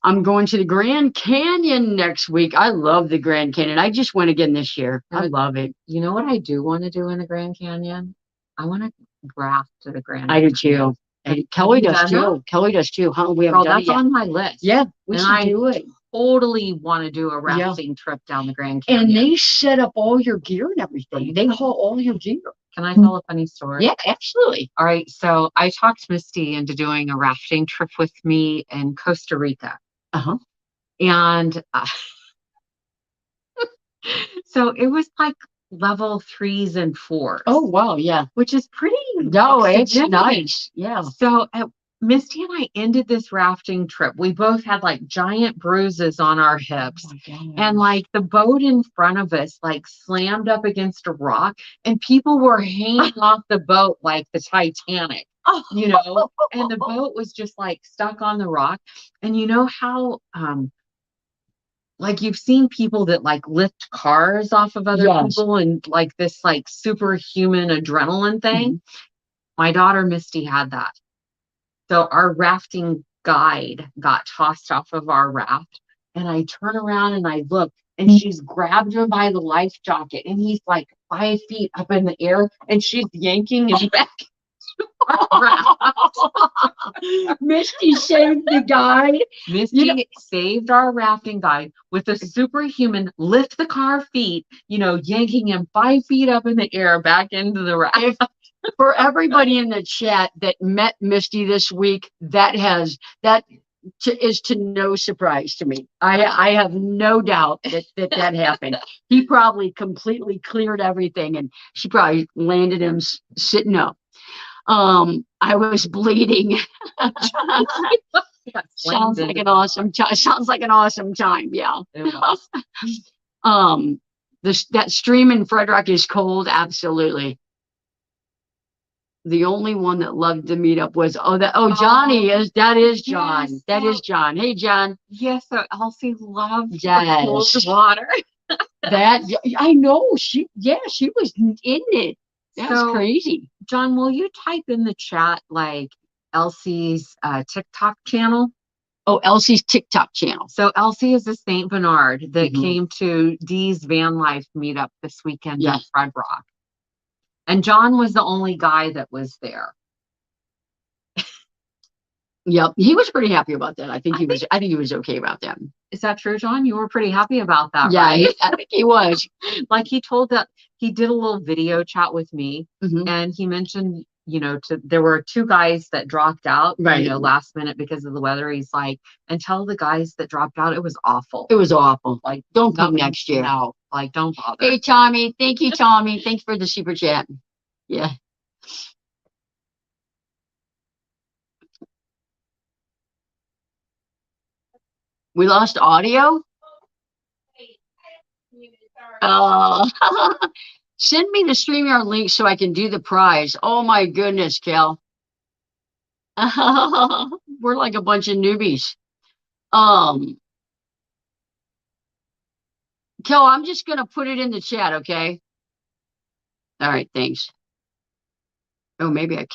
Speaker 1: I'm going to the Grand Canyon next week. I love the Grand Canyon. I just went again this year. I love it.
Speaker 2: You know what I do want to do in the Grand Canyon? I want to graft to the Grand
Speaker 1: I do
Speaker 2: Canyon.
Speaker 1: too. And Kelly does too. Kelly does too. Huh? We haven't done it
Speaker 2: That's
Speaker 1: yet.
Speaker 2: on my list.
Speaker 1: Yeah, we should do it.
Speaker 2: Totally want to do a rafting trip down the Grand Canyon.
Speaker 1: And they set up all your gear and everything. They haul all your gear.
Speaker 2: Can I tell a funny story?
Speaker 1: Yeah, absolutely.
Speaker 2: All right. So I talked Misty into doing a rafting trip with me in Costa Rica.
Speaker 1: Uh-huh.
Speaker 2: And so it was like level 3s and 4s.
Speaker 1: Oh, wow. Yeah.
Speaker 2: Which is pretty.
Speaker 1: No, it's nice. Yeah.
Speaker 2: So Misty and I ended this rafting trip. We both had like giant bruises on our hips. Oh, and like the boat in front of us like slammed up against a rock and people were hanging off the boat like the Titanic. You know, and the boat was just like stuck on the rock. And you know how like you've seen people that like lift cars off of other people and like this like superhuman adrenaline thing. Mm-hmm. My daughter Misty had that. So our rafting guide got tossed off of our raft and I turn around and I look and she's grabbed him by the life jacket and he's like 5 feet up in the air and she's yanking him back.
Speaker 1: Misty saved the guide.
Speaker 2: Misty saved our rafting guide with a superhuman lift the car feet, yanking him 5 feet up in the air back into the raft.
Speaker 1: For everybody in the chat that met Misty this week, that is to no surprise to me. I have no doubt that happened. He probably completely cleared everything and she probably landed him sitting up. I was bleeding. Sounds like an awesome time. Yeah. That stream in Fredrock is cold. Absolutely. The only one that loved the meetup was Johnny is John. Yes, that is John. Hey, John.
Speaker 2: Yes, so Elsie loved the cold water.
Speaker 1: That I know. She was in it. That's crazy.
Speaker 2: John, will you type in the chat like Elsie's TikTok channel?
Speaker 1: Oh, Elsie's TikTok channel.
Speaker 2: So Elsie is a St. Bernard that came to Dee's van life meetup this weekend at Fredrock. And John was the only guy that was there.
Speaker 1: Yep, he was pretty happy about that. I think he was okay about that.
Speaker 2: Is that true, John? You were pretty happy about that,
Speaker 1: yeah,
Speaker 2: right?
Speaker 1: I think he was.
Speaker 2: Like he told that he did a little video chat with me, and he mentioned, there were 2 guys that dropped out, last minute because of the weather. He's like, and tell the guys that dropped out, it was awful.
Speaker 1: It was awful.
Speaker 2: Like,
Speaker 1: don't come next year.
Speaker 2: No, like, don't bother.
Speaker 1: Hey, Tommy. Thank you, Tommy. Thanks for the super chat. Yeah. We lost audio? Send me the StreamYard link so I can do the prize. Oh my goodness, Cal. We're like a bunch of newbies. Cal, I'm just gonna put it in the chat, okay? All right, thanks. Oh, maybe I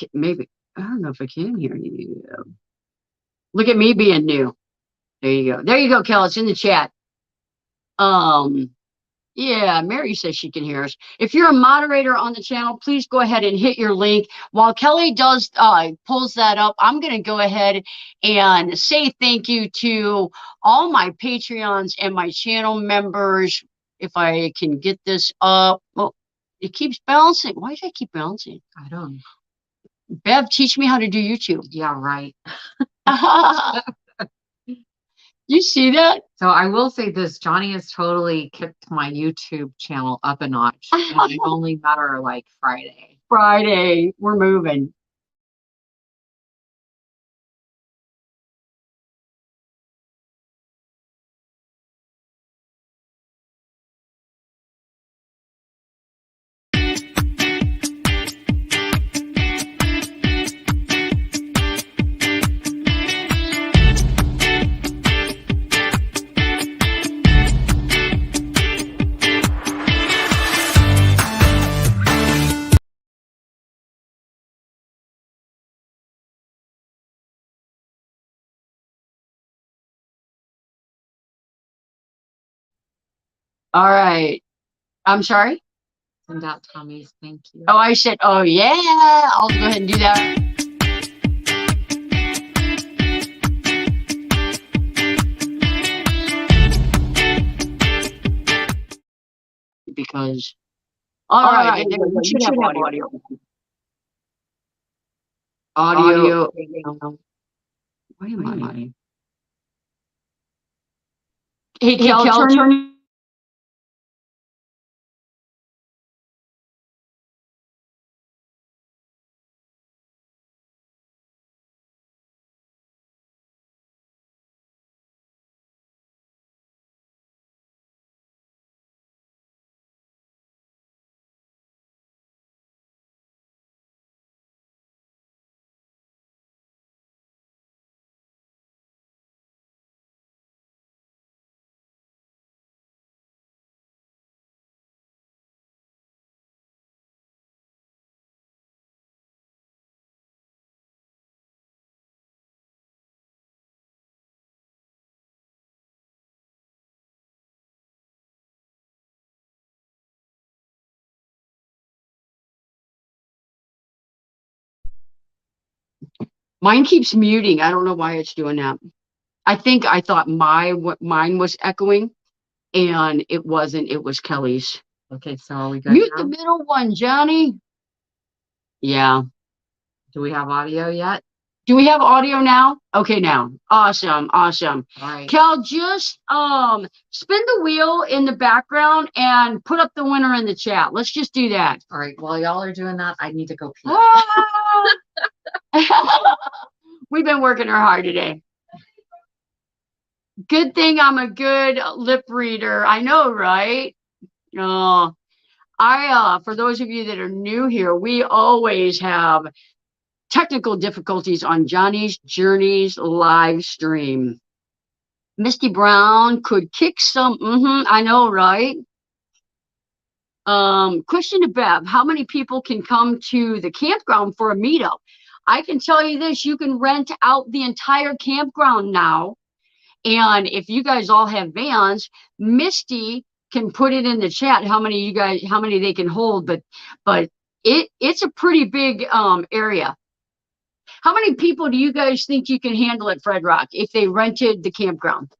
Speaker 1: don't know if I can hear you. Look at me being new. There you go, Kel. It's in the chat. Yeah, Mary says she can hear us. If you're a moderator on the channel, please go ahead and hit your link. While Kelly pulls that up, I'm going to go ahead and say thank you to all my Patreons and my channel members. If I can get this up. Oh, it keeps bouncing. Why does it keep bouncing?
Speaker 2: I don't know.
Speaker 1: Bev, teach me how to do YouTube.
Speaker 2: Yeah, right.
Speaker 1: You see that?
Speaker 2: So I will say this, Johnny has totally kicked my YouTube channel up a notch. And I've only met her like Friday.
Speaker 1: We're moving. All right. I'm sorry.
Speaker 2: Send out Tommy's thank you.
Speaker 1: Oh, I said, oh yeah. I'll go ahead and do that. Because, all right, there you should have audio. Audio. Why am I? Hey, Kel, turn. Mine keeps muting. I don't know why it's doing that. I thought mine was echoing, and it wasn't. It was Kelly's.
Speaker 2: Okay, so are we good
Speaker 1: Mute
Speaker 2: now?
Speaker 1: the middle one, Johnny. Yeah.
Speaker 2: Do we have audio yet?
Speaker 1: Do we have audio now? Okay, now. Awesome.
Speaker 2: All right.
Speaker 1: Kel, just spin the wheel in the background and put up the winner in the chat. Let's just do that.
Speaker 2: All right. While y'all are doing that, I need to go pee.
Speaker 1: We've been working her hard today. Good thing I'm a good lip reader. I know, right? Oh, for those of you that are new here, we always have technical difficulties on Johnny's Journeys live stream. Misty Brown could kick some. I know, right? Question to Bev: how many people can come to the campground for a meetup? I can tell you this: you can rent out the entire campground now. And if you guys all have vans, Misty can put it in the chat how many they can hold, but it's a pretty big area. How many people do you guys think you can handle at Fredrock if they rented the campground?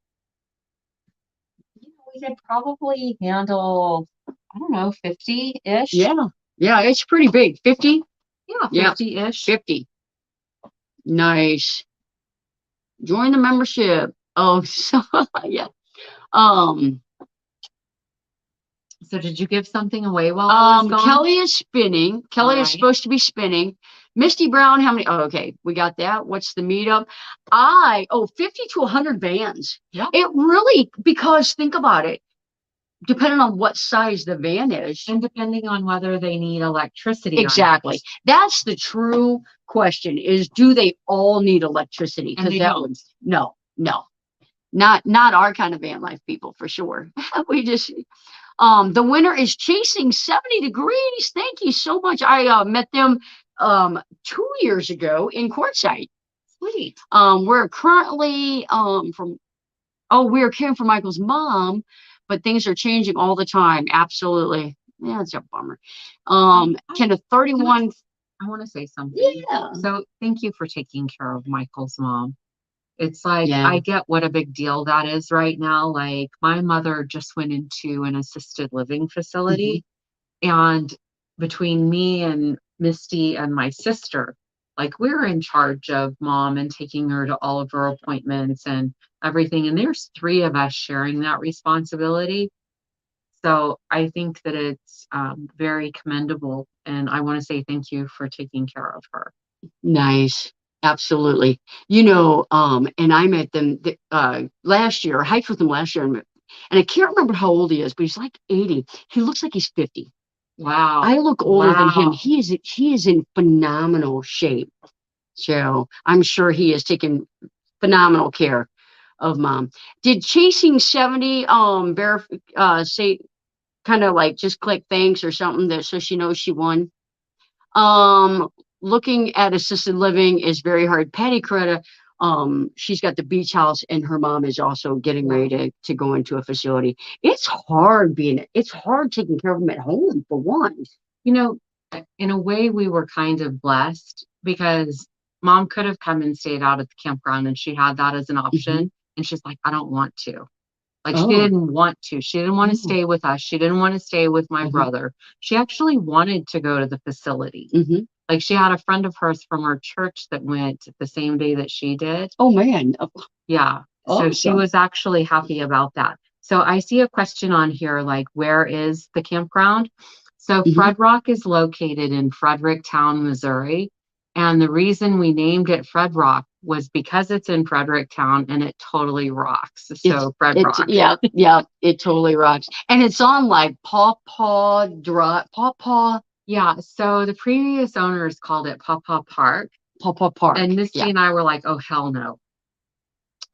Speaker 2: We could probably handle, I don't know, 50-ish.
Speaker 1: Yeah, it's pretty big. 50?
Speaker 2: Yeah, 50-ish.
Speaker 1: 50. Nice. Join the membership. Oh, so yeah.
Speaker 2: So did you give something away while I was gone?
Speaker 1: Kelly is spinning. Kelly is supposed to be spinning. Misty Brown, how many? Oh, okay. We got that. What's the meetup? 50 to 100 vans.
Speaker 2: Yeah.
Speaker 1: It really, because think about it, depending on what size the van is.
Speaker 2: And depending on whether they need electricity.
Speaker 1: Exactly. That's the true question is, do they all need electricity?
Speaker 2: And they don't.
Speaker 1: No. Not our kind of van life people, for sure. We just... the winner is Chasing 70 Degrees. Thank you so much. I met them 2 years ago in Quartzsite.
Speaker 2: Sweet.
Speaker 1: We're currently we're caring for Michael's mom, but things are changing all the time. Absolutely. Yeah, it's a bummer. Can a 31...
Speaker 2: I want to say something.
Speaker 1: Yeah.
Speaker 2: So thank you for taking care of Michael's mom. It's like, I get what a big deal that is right now. Like, my mother just went into an assisted living facility, and between me and Misty and my sister, like, we're in charge of mom and taking her to all of her appointments and everything. And there's 3 of us sharing that responsibility. So I think that it's very commendable. And I want to say thank you for taking care of her.
Speaker 1: Nice. Absolutely. And I met them last year. I hiked with him last year, and I can't remember how old he is, but he's like 80. He looks like he's 50.
Speaker 2: Wow.
Speaker 1: I look older than him. He is in phenomenal shape. So I'm sure he has taken phenomenal care of mom. Did Chasing 70 say kind of like just click thanks or something so she knows she won? Looking at assisted living is very hard. Patty Coretta, She's got the beach house, and her mom is also getting ready to go into a facility. It's hard taking care of them at home, for one.
Speaker 2: You know, in a way, we were kind of blessed because mom could have come and stayed out at the campground, and she had that as an option. And she's like, I don't want to. Like, she didn't want to. She didn't want to stay with us. She didn't want to stay with my brother. She actually wanted to go to the facility. Like, she had a friend of hers from her church that went the same day that she did.
Speaker 1: Oh, man.
Speaker 2: Yeah. So she was actually happy about that. So I see a question on here, like, where is the campground? So Fredrock is located in Fredericktown, Missouri. And the reason we named it Fredrock was because it's in Fredericktown and it totally rocks. So Fredrock.
Speaker 1: Yeah, it totally rocks. And it's on like Pawpaw Drive, Pawpaw.
Speaker 2: Yeah, so the previous owners called it Pawpaw Park.
Speaker 1: Pawpaw Park.
Speaker 2: And Misty and I were like, oh, hell no.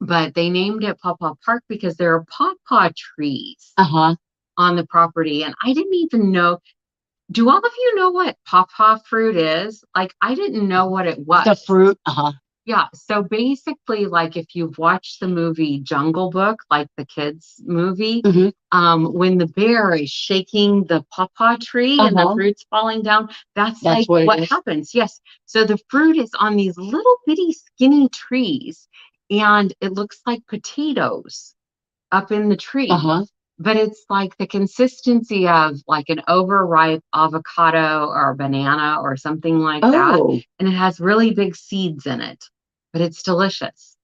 Speaker 2: But they named it Pawpaw Park because there are pawpaw trees on the property. And I didn't even know. Do all of you know what pawpaw fruit is? Like, I didn't know what it was.
Speaker 1: The fruit?
Speaker 2: Yeah. So basically, like, if you've watched the movie Jungle Book, like the kids movie, when the bear is shaking the pawpaw tree and the fruit's falling down, that's like what happens. Yes. So the fruit is on these little bitty skinny trees, and it looks like potatoes up in the tree. But it's like the consistency of like an overripe avocado or banana or something like that. And it has really big seeds in it, but it's delicious.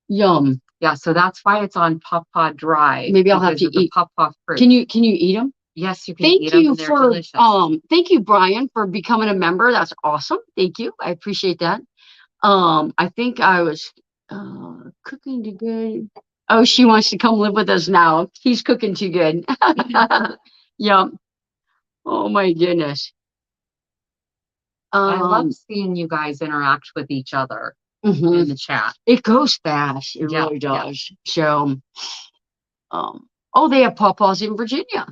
Speaker 1: Yum.
Speaker 2: Yeah, so that's why it's on Pawpaw Drive.
Speaker 1: Maybe I'll have to eat
Speaker 2: pawpaw fruit.
Speaker 1: Can you eat them?
Speaker 2: Yes, you can eat them.
Speaker 1: Thank you, Brian, for becoming a member. That's awesome. Thank you. I appreciate that. I think I was cooking too good. Oh, she wants to come live with us now. He's cooking too good. Yum. Oh my goodness.
Speaker 2: I love seeing you guys interact with each other in the chat.
Speaker 1: It goes fast. It really does. So, they have pawpaws in Virginia.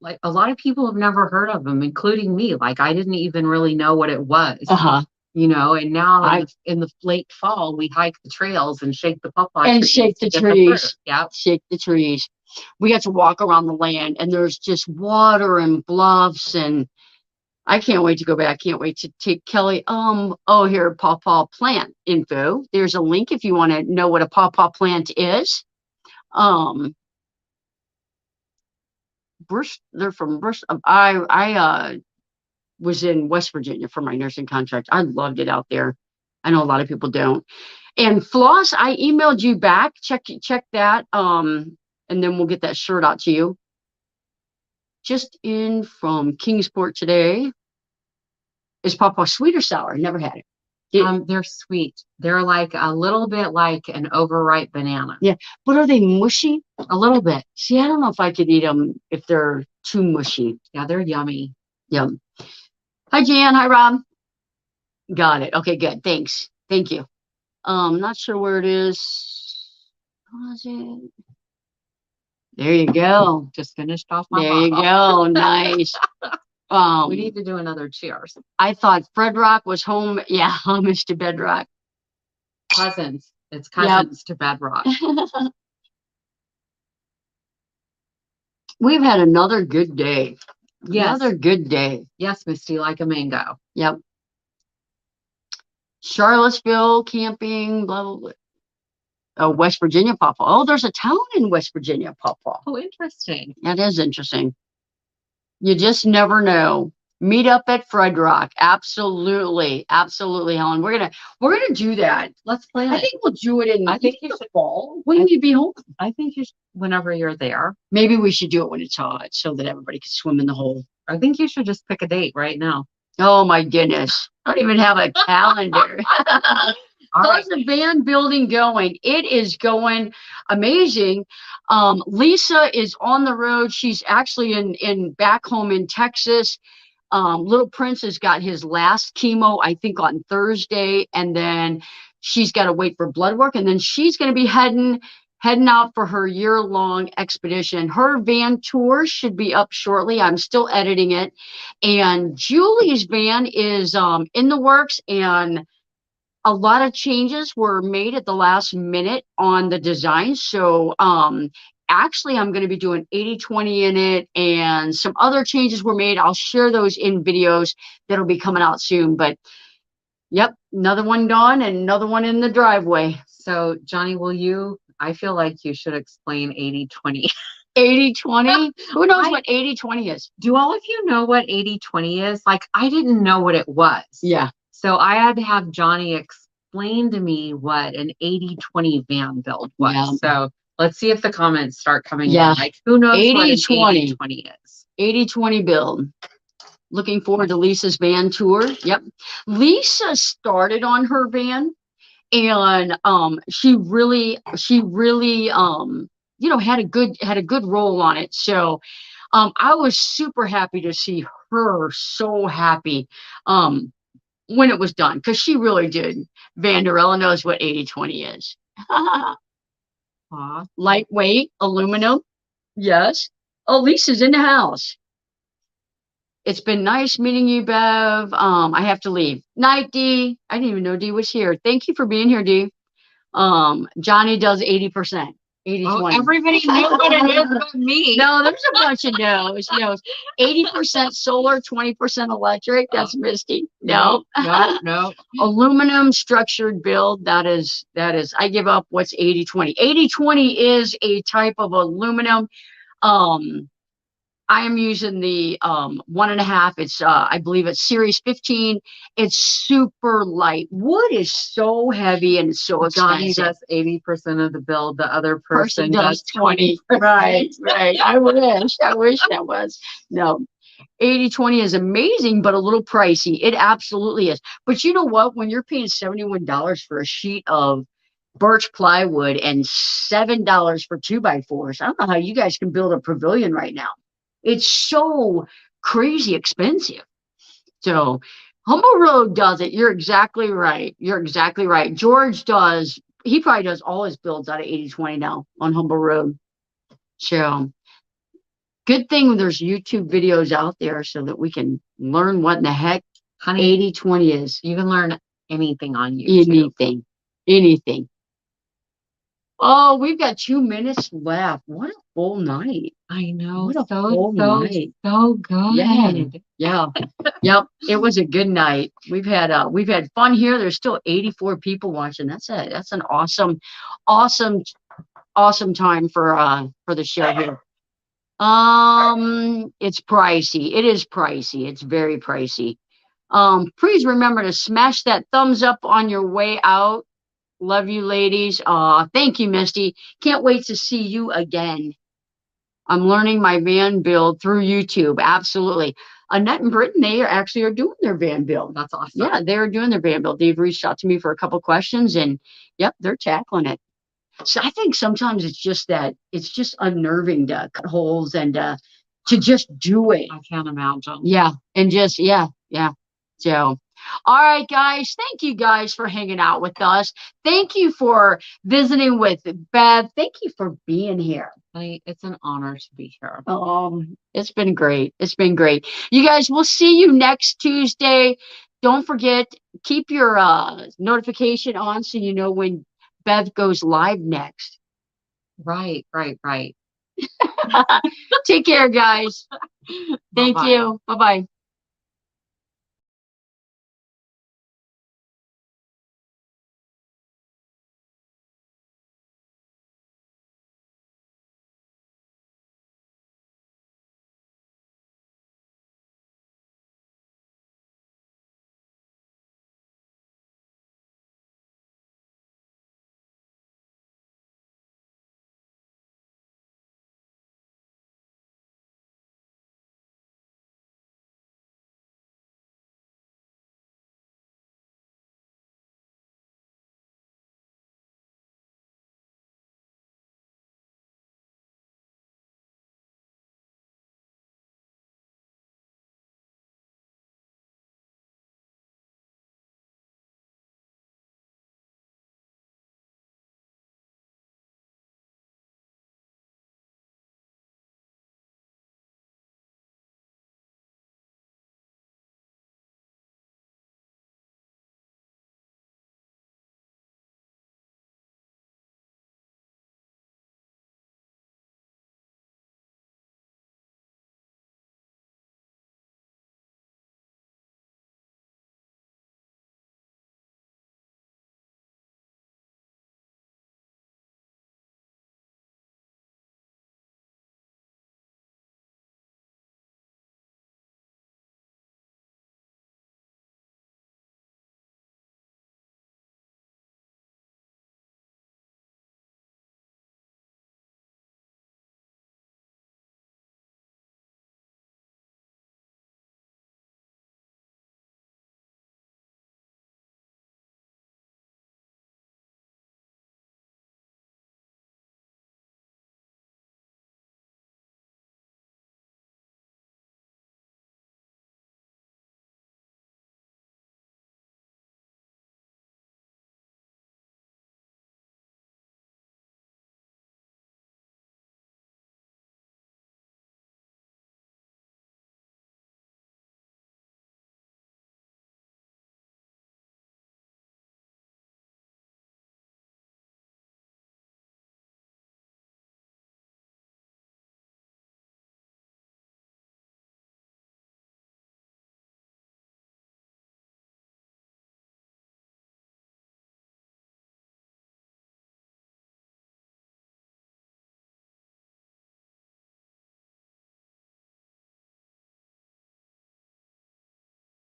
Speaker 2: Like a lot of people have never heard of them, including me. Like, I didn't even really know what it was. You know, and now in the late fall, we hike the trails and shake the pawpaw trees.
Speaker 1: And shake the trees. Shake the trees. We got to walk around the land, and there's just water and bluffs, and I can't wait to go back. Can't wait to take Kelly. Here, pawpaw plant info. There's a link if you want to know what a pawpaw plant is. They're from Bristol. I was in West Virginia for my nursing contract. I loved it out there. I know a lot of people don't. And Floss, I emailed you back. Check that. And then we'll get that shirt out to you. Just in from Kingsport today. Is pawpaw sweet or sour? Never had it.
Speaker 2: They're sweet. They're like a little bit like an overripe banana.
Speaker 1: Yeah. But are they mushy?
Speaker 2: A little bit.
Speaker 1: See, I don't know if I could eat them if they're too mushy.
Speaker 2: Yeah, they're yummy.
Speaker 1: Yum. Hi, Jan. Hi, Rob. Got it. Okay, good. Thanks. Thank you. Not sure where it is. Was it? There you go.
Speaker 2: Just finished off my
Speaker 1: There you go. Nice.
Speaker 2: We need to do another cheers.
Speaker 1: I thought Fredrock was home. Yeah, homage to Bedrock.
Speaker 2: Cousins. It's cousins to Bedrock.
Speaker 1: We've had another good day.
Speaker 2: Yes.
Speaker 1: Another good day.
Speaker 2: Yes, Misty, like a mango.
Speaker 1: Yep. Charlottesville camping, blah, blah, blah. Oh, West Virginia Pawpaw. Oh, there's a town in West Virginia Pawpaw.
Speaker 2: Oh, interesting.
Speaker 1: That is interesting. You just never know. Meet up at Fredrock. Absolutely. Absolutely, Helen. We're gonna do that.
Speaker 2: Let's plan
Speaker 1: I think we'll do it in
Speaker 2: the
Speaker 1: fall. When you be home?
Speaker 2: I think you should, whenever you're there.
Speaker 1: Maybe we should do it when it's hot so that everybody can swim in the hole.
Speaker 2: I think you should just pick a date right now.
Speaker 1: Oh my goodness. I don't even have a calendar. How's the van building going? It is going amazing. Lisa is on the road. She's actually in back home in Texas. Little Prince has got his last chemo, I think, on Thursday, and then she's got to wait for blood work, and then she's going to be heading heading out for her year-long expedition. Her van tour should be up shortly. I'm still editing it. And Julie's van is in the works, and a lot of changes were made at the last minute on the design. So actually, I'm going to be doing 80/20 in it, and some other changes were made. I'll share those in videos that'll be coming out soon. But yep, another one done and another one in the driveway.
Speaker 2: So Johnny, I feel like you should explain 80/20.
Speaker 1: 80/20? Who knows what 80/20 is?
Speaker 2: Do all of you know what 80/20 is? Like, I didn't know what it was.
Speaker 1: Yeah.
Speaker 2: So I had to have Johnny explain to me what an 80/20 van build was. Yeah. So let's see if the comments start coming in. Like, who knows 80/20. What an 80/20 is?
Speaker 1: 80/20 build. Looking forward to Lisa's van tour. Yep. Lisa started on her van, and she really had a good role on it. So I was super happy to see her so happy when it was done, because she really did. Vanderella knows what 80/20 is. Lightweight aluminum. Yes. Oh, Lisa's in the house. It's been nice meeting you, Bev. I have to leave. Night, Dee. I didn't even know Dee was here. Thank you for being here, Dee. Johnny does 80%. 80/20.
Speaker 2: Oh, everybody knows what it is but me.
Speaker 1: No, there's a bunch of no's. 80% solar, 20% electric. That's Misty. No. Aluminum structured build. That is. I give up. What's 80/20? 80/20 is a type of aluminum. I am using the 1.5. It's I believe it's series 15. It's super light. Wood is so heavy and so expensive.
Speaker 2: Johnny does 80% of the build. The other person does 20.
Speaker 1: Right. I wish that was. No. 80/20 is amazing, but a little pricey. It absolutely is. But you know what? When you're paying $71 for a sheet of birch plywood and $7 for 2x4s, I don't know how you guys can build a pavilion right now. It's so crazy expensive. So Humble Road does it. You're exactly right. George does. He probably does all his builds out of 80/20 now on Humble Road. So good thing there's YouTube videos out there so that we can learn what in the heck 80/20 is.
Speaker 2: You can learn anything on YouTube.
Speaker 1: Anything. Oh, we've got 2 minutes left. What a full night.
Speaker 2: I know.
Speaker 1: What a full night.
Speaker 2: So good.
Speaker 1: Yeah. Yep. It was a good night. We've had fun here. There's still 84 people watching. That's an awesome time for the show here. It's pricey. It is pricey. It's very pricey. Please remember to smash that thumbs up on your way out. Love you, ladies. Thank you, Misty. Can't wait to see you again. I'm learning my van build through YouTube. Absolutely. Annette and Britton, they are doing their van build.
Speaker 2: That's awesome.
Speaker 1: Yeah, they're doing their van build. They've reached out to me for a couple questions, and yep, they're tackling it. So I think sometimes it's just unnerving to cut holes and to just do it.
Speaker 2: I can't imagine.
Speaker 1: Yeah, and just yeah. So. All right, guys. Thank you guys for hanging out with us. Thank you for visiting with Bev. Thank you for being here.
Speaker 2: It's an honor to be here.
Speaker 1: It's been great. You guys, we'll see you next Tuesday. Don't forget, keep your notification on so you know when Bev goes live next.
Speaker 2: Right.
Speaker 1: Take care, guys. Thank you. Bye-bye.